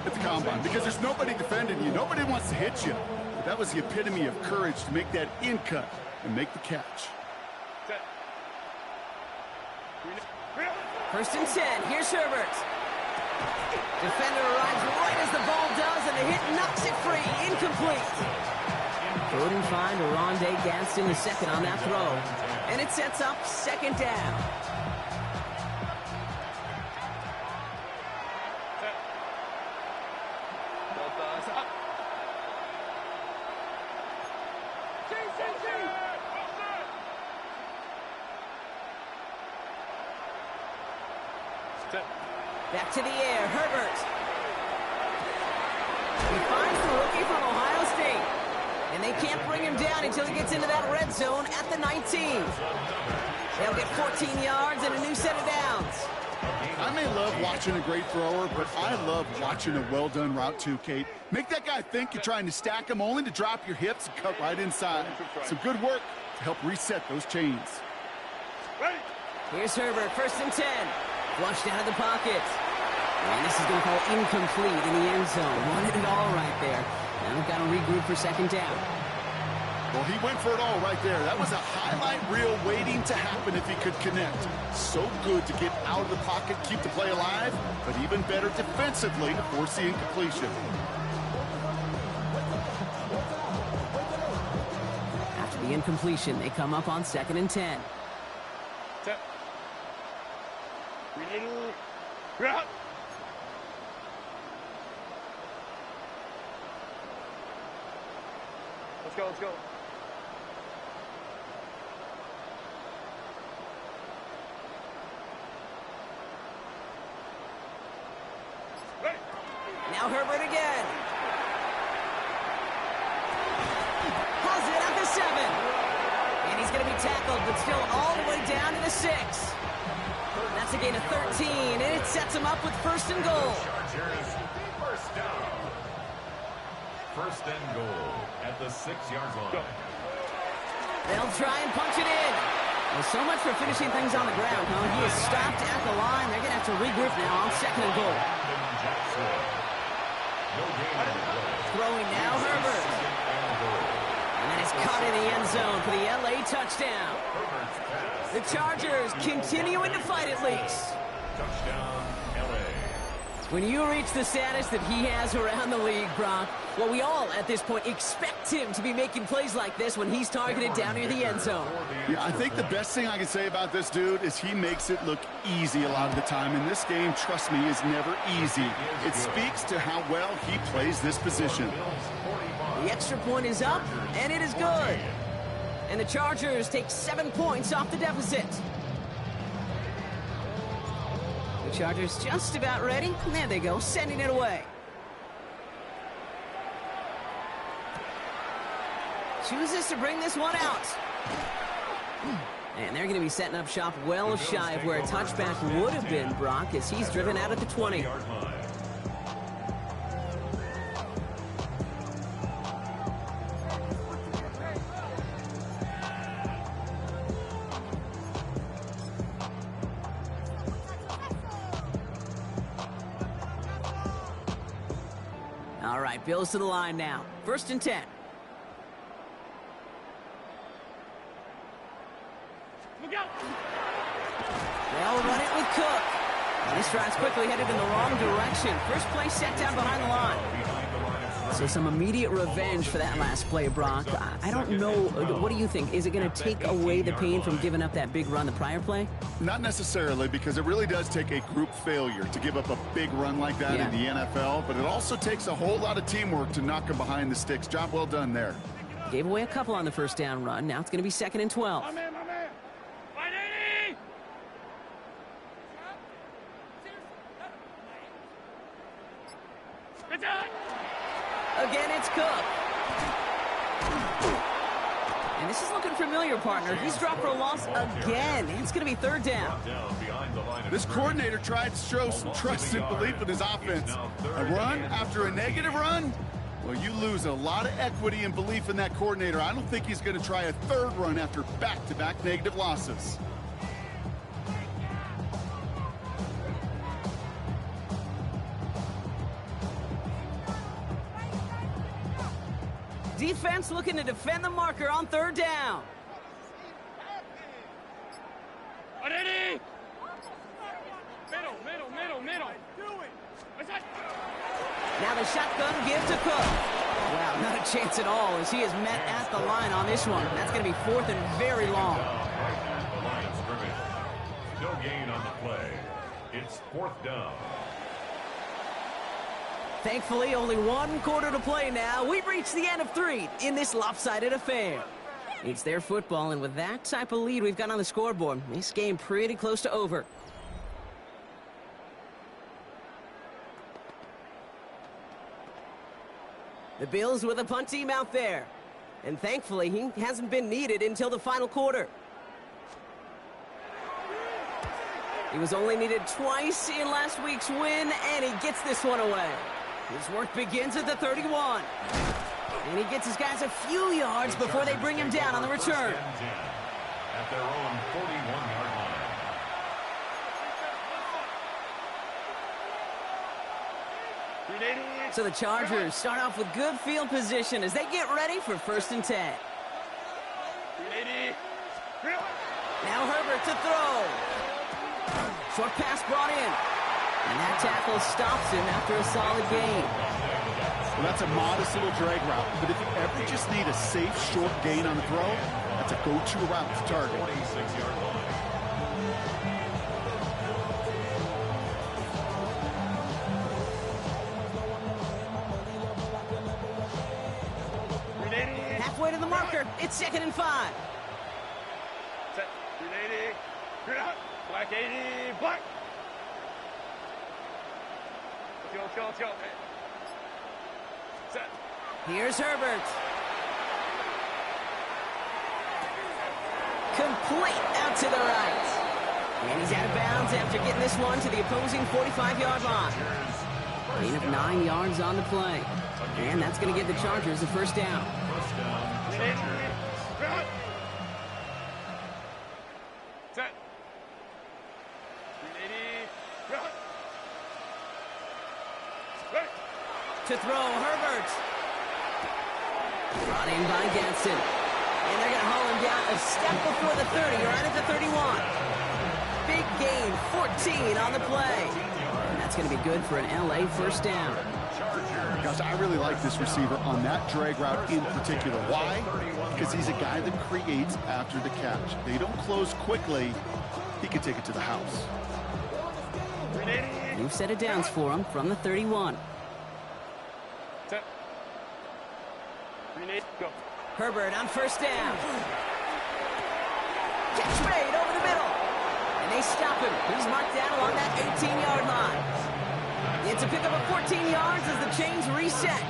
at the Combine because there's nobody defending you. Nobody wants to hit you. But that was the epitome of courage to make that in cut and make the catch. 1st and 10. Here's Herbert. Defender arrives right as the ball does, and the hit knocks it free. Incomplete. 3rd and 5 to Rondé Gadsden, the second on that throw. And it sets up 2nd down. Back to the air, Herbert. He finds the rookie from Ohio State. And they can't bring him down until he gets into that red zone at the 19. They'll get 14 yards and a new set of downs. I may love watching a great thrower, but I love watching a well-done route too, Kate. Make that guy think you're trying to stack him only to drop your hips and cut right inside. Some good work to help reset those chains. Here's Herbert, 1st and 10. Flushed out of the pocket. And this is going to fall incomplete in the end zone. Wanted it all right there. Now they've got to regroup for 2nd down. Well, he went for it all right there. That was a highlight reel waiting to happen if he could connect. So good to get out of the pocket, keep the play alive, but even better defensively to force the incompletion. After the incompletion, they come up on 2nd and 10. Let's go. Now Herbert again. Pulls it at the 7. And he's going to be tackled, but still all the way down to the 6. That's a gain of 13, and it sets him up with 1st and goal. Chargers, 1st down. 1st and goal at the 6-yard line. They'll try and punch it in. Well, so much for finishing things on the ground, huh? He is stopped at the line. They're going to have to regroup now on 2nd and goal. Throwing now, Herbert. And that is caught in the end zone for the LA touchdown. The Chargers continuing to fight at least. Touchdown, LA. When you reach the status that he has around the league, Brock, well, we all at this point expect him to be making plays like this when he's targeted down near the end zone. Yeah, I think the best thing I can say about this dude is he makes it look easy a lot of the time. And this game, trust me, is never easy. It speaks to how well he plays this position. The extra point is up, and it is good. And the Chargers take 7 points off the deficit. The Chargers just about ready. There they go, sending it away. Chooses to bring this one out. And they're going to be setting up shop well shy of where a touchback would have been, Brock, as he's driven out at the 20. All right, Bills to the line now. 1st and 10. They'll run it with Cook. This drive's quickly headed in the wrong direction. First play set down behind the line. So some immediate revenge for that last play, Brock. I don't know. What do you think? Is it going to take away the pain from giving up that big run the prior play? Not necessarily, because it really does take a group failure to give up a big run like that in the NFL, but it also takes a whole lot of teamwork to knock him behind the sticks. Job well done there. Gave away a couple on the first down run. Now it's going to be 2nd and 12. My man. Again, it's Cook. And this is looking familiar, partner. He's dropped for a loss again. It's going to be 3rd down. This coordinator tried to show some trust and belief in his offense. A run after a negative run? Well, you lose a lot of equity and belief in that coordinator. I don't think he's going to try a 3rd run after back-to-back negative losses. Defense looking to defend the marker on 3rd down. Ready? Middle. Now the shotgun give to Cook. Wow, not a chance at all as he is met at the line on this one. That's going to be 4th and very long. The line of scrimmage. No gain on the play. It's 4th down. Thankfully, only 1 quarter to play now. We've reached the end of 3 in this lopsided affair. It's their football, and with that type of lead we've got on the scoreboard, this game pretty close to over. The Bills with a punt team out there. And thankfully, he hasn't been needed until the final quarter. He was only needed twice in last week's win, and he gets this one away. His work begins at the 31. And he gets his guys a few yards before they bring him down on the return. At their own 41-yard line. So the Chargers start off with good field position as they get ready for 1st and 10. Now Herbert to throw. Short pass brought in. And that tackle stops him after a solid gain. Well, that's a modest little drag route, but if you ever just need a safe, short gain on the throw, that's a go-to route to target. 26-yard line. Halfway to the marker. It's 2nd and 5. Set. 380. Black 80. Black. Let's go. Set. Here's Herbert. Complete out to the right. And he's out of bounds after getting this one to the opposing 45-yard line. Gain of 9 yards on the play. And that's going to give the Chargers a 1st down. Set. 380. To throw, Herbert. Brought in by Gadsden. And they're going to haul him down a step before the 30, right at the 31. Big gain, 14 on the play. That's going to be good for an LA first down. Gosh, I really like this receiver on that drag route in particular. Why? Because he's a guy that creates after the catch. They don't close quickly. He can take it to the house. New set of downs for him from the 31. Set. Go. Herbert on first down. Catch made over the middle. And they stop him. He's marked down along that 18-yard line. It's a pickup of 14 yards as the chains reset.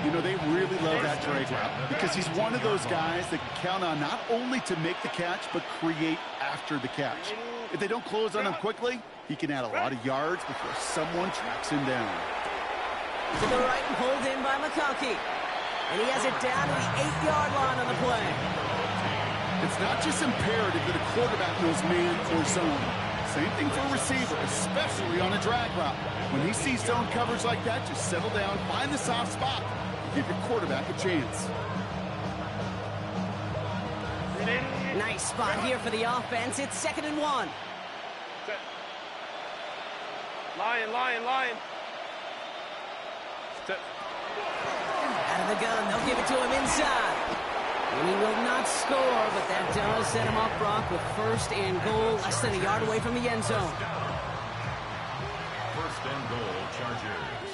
You know, they really love that drag route because he's one of those guys that can count on not only to make the catch, but create after the catch. If they don't close on him quickly, he can add a lot of yards before someone tracks him down. To the right and pulled in by McConkey. And he has it down to the 8-yard line on the play. It's not just imperative that a quarterback knows man or zone. Same thing for a receiver, especially on a drag route. When he sees zone coverage like that, just settle down, find the soft spot, and give your quarterback a chance. Nice spot here for the offense. It's 2nd and 1. Set. Lion. Set. Out of the gun, they'll give it to him inside. And he will not score, but that does set him up, Brock, with 1st and goal, less than a yard away from the end zone. 1st and goal, Chargers.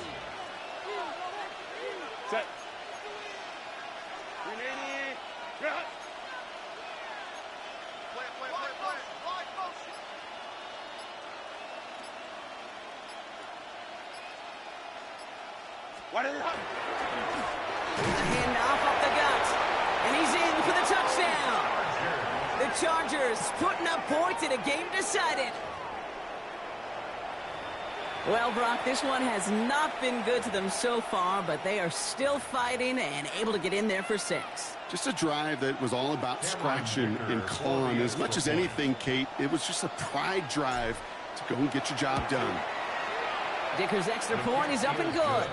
Set. 380. Cut. What is it? The handoff up the gut. And he's in for the touchdown. The Chargers putting up points in a game decided. Well, Brock, this one has not been good to them so far, but they are still fighting and able to get in there for 6. Just a drive that was all about scratching and clawing. As much as anything, Kate, it was just a pride drive to go and get your job done. Dicker's extra point is up and good.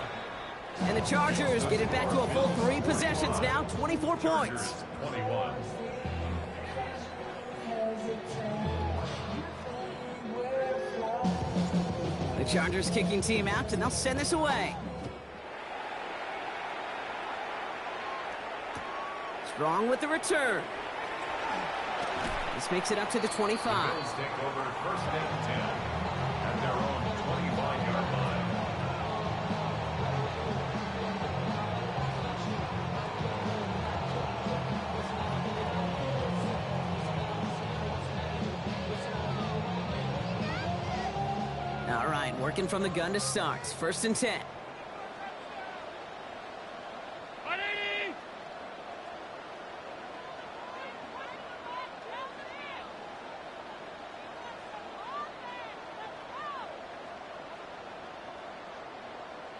And the Chargers get it back to a full 3 possessions now, 24 points. 21. The Chargers kicking team out, and they'll send this away. Strong with the return. This makes it up to the 25. The Bills take over 1st and 10 at their own 25-yard line. All right, working from the gun to start. 1st and 10.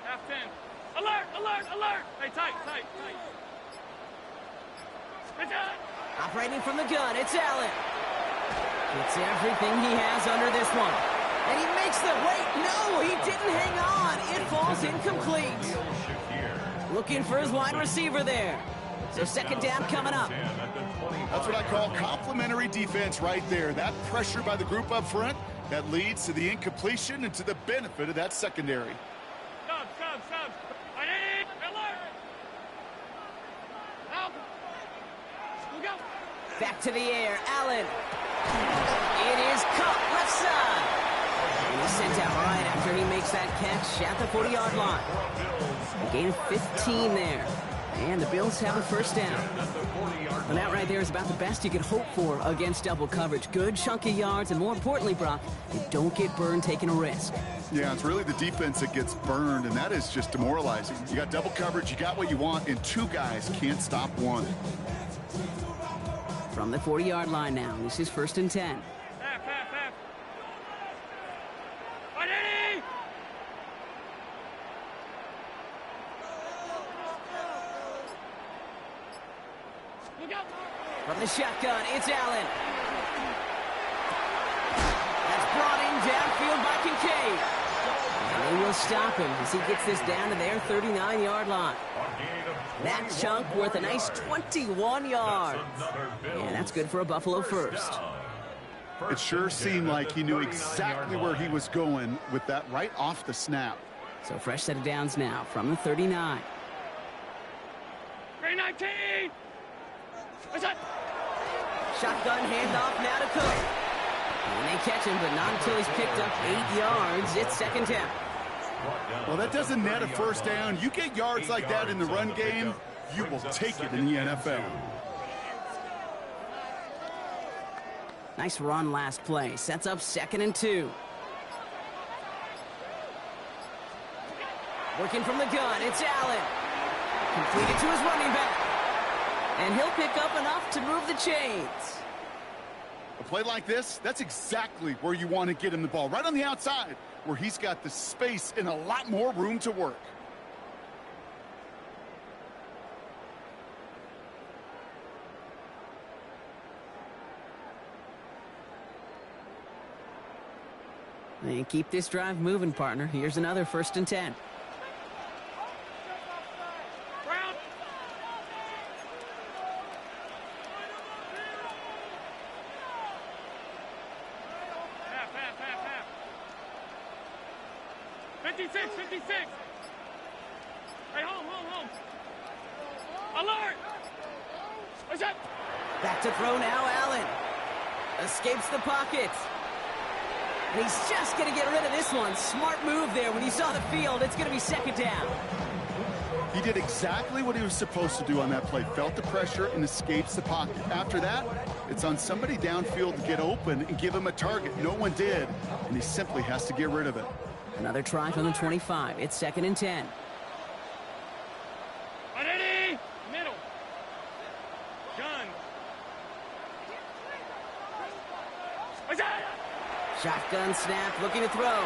Half 10. Alert. Hey, tight. Good job. Operating from the gun, it's Allen. It's everything he has under this one. And he makes the wait. No, he didn't hang on. It falls incomplete. Looking for his wide receiver there. So 2nd down coming up. That's what I call complimentary defense right there. That pressure by the group up front, that leads to the incompletion and to the benefit of that secondary. Stop. I need alert. Help. Look out. Back to the air, Allen. It is caught left side. And he's sent out right after he makes that catch at the 40-yard line. A gain of 15 there. And the Bills have a 1st down. And that right there is about the best you could hope for against double coverage. Good chunky yards, and more importantly, Brock, you don't get burned taking a risk. Yeah, it's really the defense that gets burned, and that is just demoralizing. You got double coverage, you got what you want, and 2 guys can't stop one. From the 40-yard line now, this is 1st and 10. Half. Ready? Look out. From the shotgun, it's Allen. That's brought in downfield by Kincaid. And they will stop him as he gets this down to their 39-yard line. That chunk worth a nice 21 yards. And that's good for a Buffalo 1st. It sure seemed like he knew exactly where he was going with that right off the snap. So fresh set of downs now from the 39. 319! What's that? Shotgun handoff now to Cook. And they catch him, but not until he's picked up 8 yards. It's second down. Well, that doesn't net a first down. You get yards like that in the run game, you will take it in the NFL. Nice run last play. Sets up 2nd and 2. Working from the gun, it's Allen. Completed to his running back. And he'll pick up enough to move the chains. A play like this, that's exactly where you want to get him the ball. Right on the outside, where he's got the space and a lot more room to work. And keep this drive moving, partner. Here's another 1st and 10. Brown! Half. 56! Hey, home! Alert! What's up? Back to throw now, Allen. Escapes the pocket. And he's just going to get rid of this one. Smart move there when he saw the field. It's going to be 2nd down. He did exactly what he was supposed to do on that play. Felt the pressure and escapes the pocket. After that, it's on somebody downfield to get open and give him a target. No one did, and he simply has to get rid of it. Another try from the 25. It's 2nd and 10. Ready! Middle. Gun. What's that? Shotgun snap, looking to throw.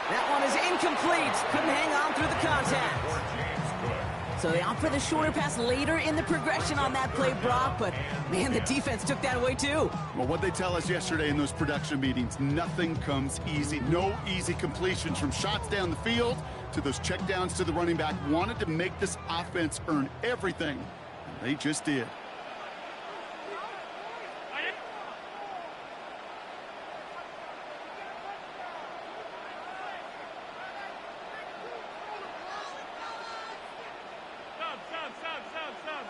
That one is incomplete. Couldn't hang on through the contact. So they opt for the shorter pass later in the progression on that play, Brock, but man, the defense took that away too. Well, what they tell us yesterday in those production meetings, nothing comes easy. No easy completions from shots down the field to those checkdowns to the running back. Wanted to make this offense earn everything, and they just did. Sub.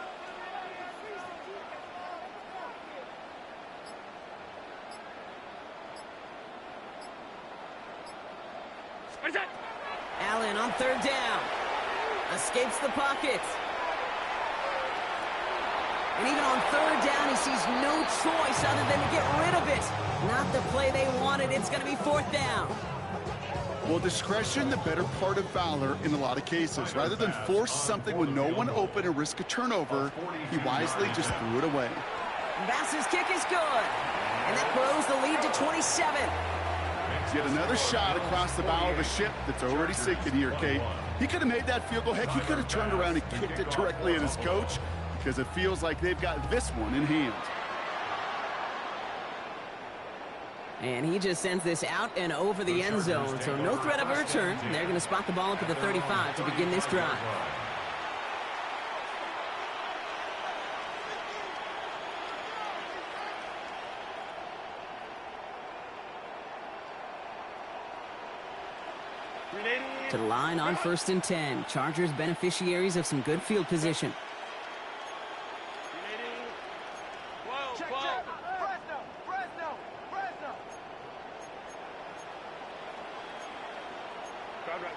What's that? Allen on 3rd down. Escapes the pocket. And even on 3rd down, he sees no choice other than to get rid of it. Not the play they wanted. It's going to be 4th down. Well, discretion, the better part of valor in a lot of cases. Rather than force something with no one open and risk a turnover, he wisely just threw it away. Bass's kick is good. And that grows the lead to 27. Yet another shot across the bow of a ship that's already sinking here, Kate. He could have made that field goal. Heck, he could have turned around and kicked it directly at his coach because it feels like they've got this one in hand. And he just sends this out and over the end zone, so no threat of a return. They're going to spot the ball up at the 35 to begin this drive. To the line on 1st and 10. Chargers beneficiaries of some good field position.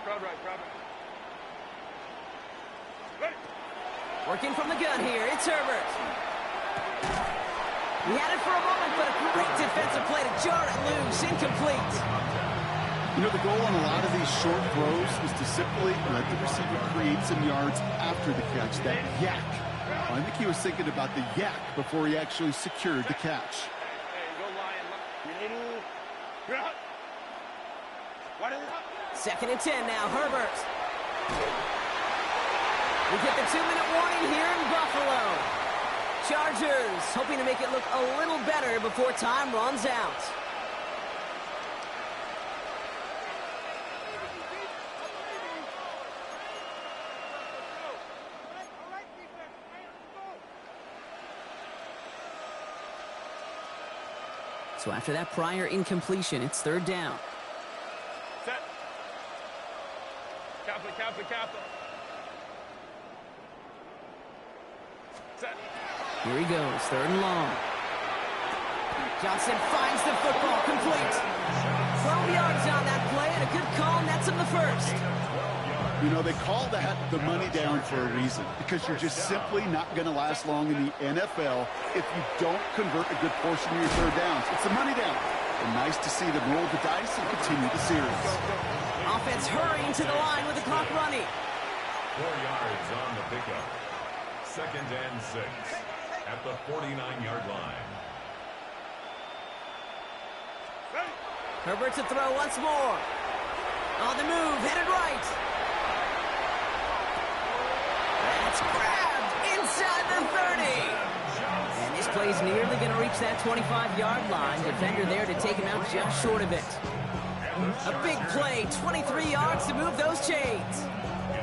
Crowd right. Ready. Working from the gun here, it's Herbert. He had it for a moment, but a great defensive play to jar it loose, incomplete. You know, the goal on a lot of these short throws is to simply let the receiver create some yards after the catch, that yak. Well, I think he was thinking about the yak before he actually secured the catch. Hey, go Lion. 2nd and 10 now, Herbert. We get the 2-minute warning here in Buffalo. Chargers hoping to make it look a little better before time runs out. So after that prior incompletion, it's third down. Set. Kappa. Set. Here he goes, third and long. Johnson finds the football, complete. 12 yards on that play, and a good call nets him the first. You know, they call that the money down for a reason, because you're just simply not going to last long in the NFL if you don't convert a good portion of your third downs. It's the money down. And nice to see them roll the dice and continue the series. Offense hurrying to the line with the clock running. 4 yards on the pickup. 2nd and 6 at the 49-yard line. Herbert to throw once more. On the move, headed right. That's grabbed inside the 30. And this play's nearly going to reach that 25-yard line. Defender there to take him out just short of it. A big play, 23 yards to move those chains.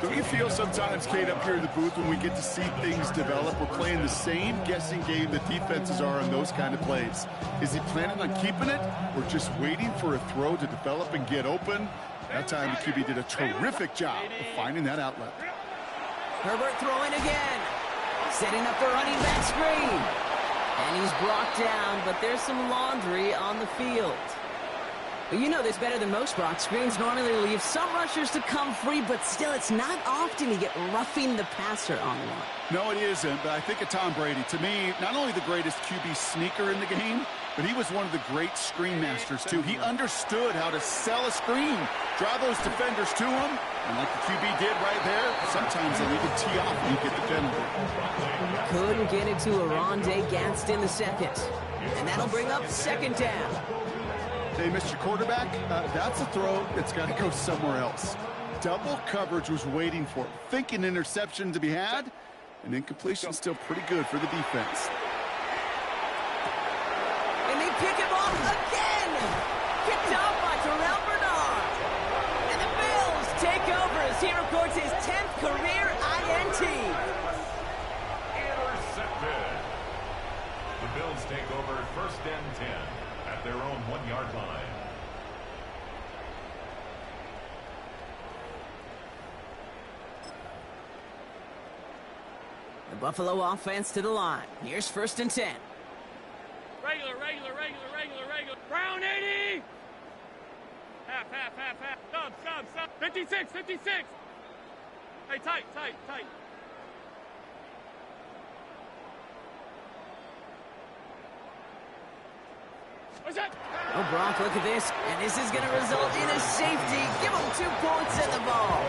Don't you feel sometimes, Kate, up here in the booth when we get to see things develop, we're playing the same guessing game that defenses are on those kind of plays? Is he planning on keeping it or just waiting for a throw to develop and get open? That time the QB did a terrific job of finding that outlet. Herbert throwing again. Setting up the running back screen. And he's brought down, but there's some laundry on the field. Well, you know this better than most, Brock. Screens normally leave some rushers to come free, but still, it's not often you get roughing the passer on one. No, it isn't, but I think of Tom Brady. To me, not only the greatest QB sneaker in the game, but he was one of the great screen masters, too. He understood how to sell a screen, draw those defenders to him, and like the QB did right there, sometimes they'll even tee off and you get the penalty. Couldn't get it to Arondé Gadsden the second. And that'll bring up second down. Hey, Mr. Quarterback, that's a throw that's got to go somewhere else. Double coverage was waiting for it. Thinking interception to be had, and incompletion still pretty good for the defense. And they pick him off again! Kicked off by Terrell Bernard. And the Bills take over as he records his 10th career INT. Intercepted. The Bills take over 1st and 10 at their own 1-yard line. The Buffalo offense to the line. Here's 1st and 10. Regular. Brown 80. Half. Stop. 56. Hey, tight. What's that? Oh, Brock, look at this. And this is going to result in a safety. Give him 2 points in the ball.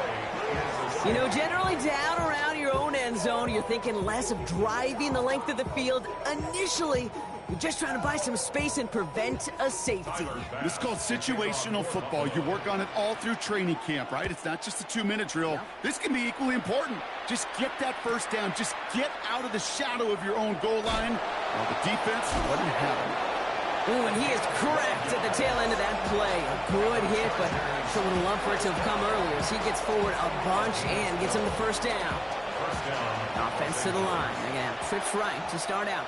You know, generally down around your own end zone, you're thinking less of driving the length of the field. Initially, you're just trying to buy some space and prevent a safety. This is called situational football. You work on it all through training camp, right? It's not just a 2-minute drill. This can be equally important. Just get that first down. Just get out of the shadow of your own goal line while the defense wasn't having it. Ooh, and he is correct at the tail end of that play. A good hit, but sure would have loved for it to have come earlier as he gets forward a bunch and gets him the first down. Offense to the line. They're going to have trips right to start out.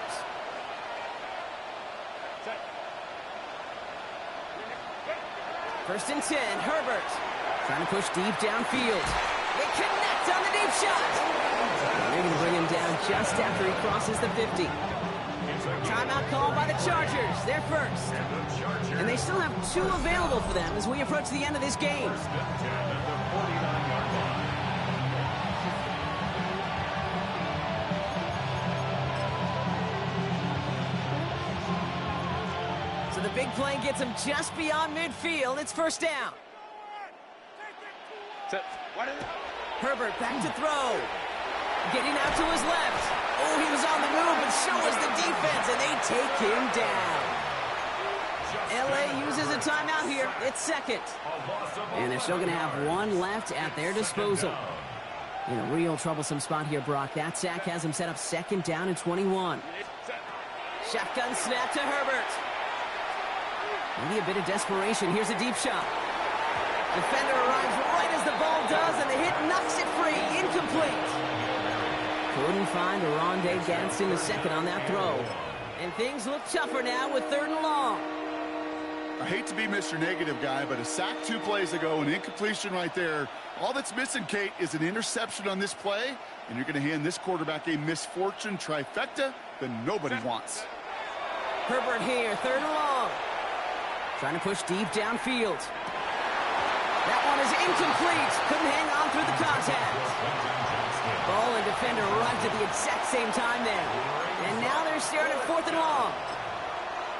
First and 10, Herbert. Trying to push deep downfield. They connect on the deep shot. They're going to bring him down just after he crosses the 50. Timeout called by the Chargers. They're first. And they still have 2 available for them as we approach the end of this game. So the big play gets him just beyond midfield. It's first down. Herbert back to throw. Getting out to his left. Oh, he was on the move, but so was the defense, and they take him down. LA uses a timeout here. It's second. And they're still going to have 1 left at their disposal. In a real troublesome spot here, Brock. That sack has him set up 2nd down and 21. Shotgun snap to Herbert. Maybe a bit of desperation. Here's a deep shot. Defender arrives right as the ball does, and the hit knocks it free. Incomplete. Couldn't find Arondé Gadsden the second on that throw. And things look tougher now with 3rd and long. I hate to be Mr. Negative guy, but a sack 2 plays ago, an incompletion right there. All that's missing, Kate, is an interception on this play, and you're going to hand this quarterback a misfortune trifecta that nobody wants. Herbert here, 3rd and long. Trying to push deep downfield. That one is incomplete. Couldn't hang on through the contact. Ball and defender arrived at the exact same time there. And now they're staring at 4th and long.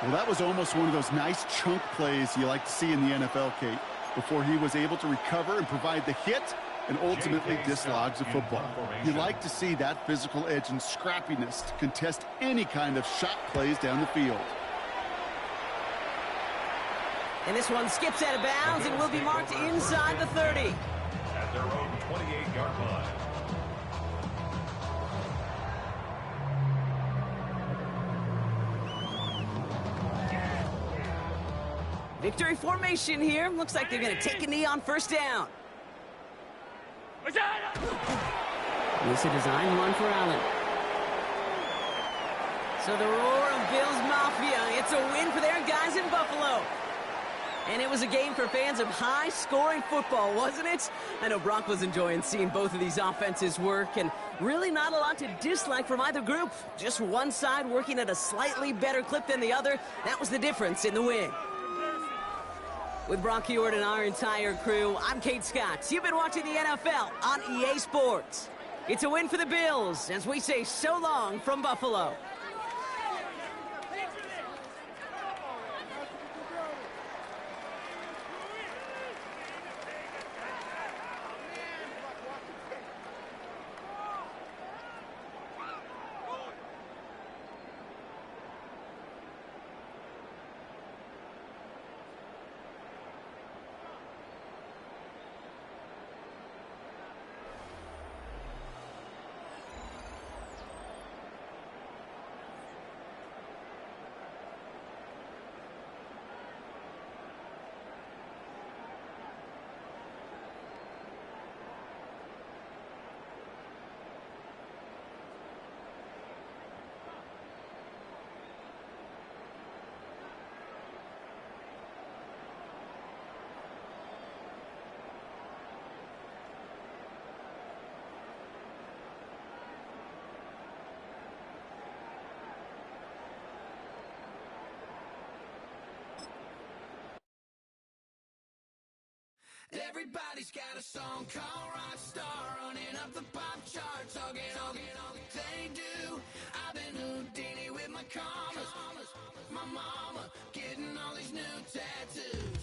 Well, that was almost one of those nice chunk plays you like to see in the NFL, Kate, before he was able to recover and provide the hit and ultimately dislodge the football. You like to see that physical edge and scrappiness to contest any kind of shot plays down the field. And this one skips out of bounds and will be marked inside the 30. At their own 28-yard line. Victory formation here. Looks like they're going to take a knee on 1st down. This is a design run for Allen. So the roar of Bills Mafia. It's a win for their guys in Buffalo. And it was a game for fans of high-scoring football, wasn't it? I know Brock was enjoying seeing both of these offenses work, and really not a lot to dislike from either group. Just one side working at a slightly better clip than the other. That was the difference in the win. With Brock Heward and our entire crew, I'm Kate Scott. You've been watching the NFL on EA Sports. It's a win for the Bills, as we say so long from Buffalo. Everybody's got a song called Rockstar, running up the pop charts, all they do. I've been Houdini with my commas, my mama getting all these new tattoos.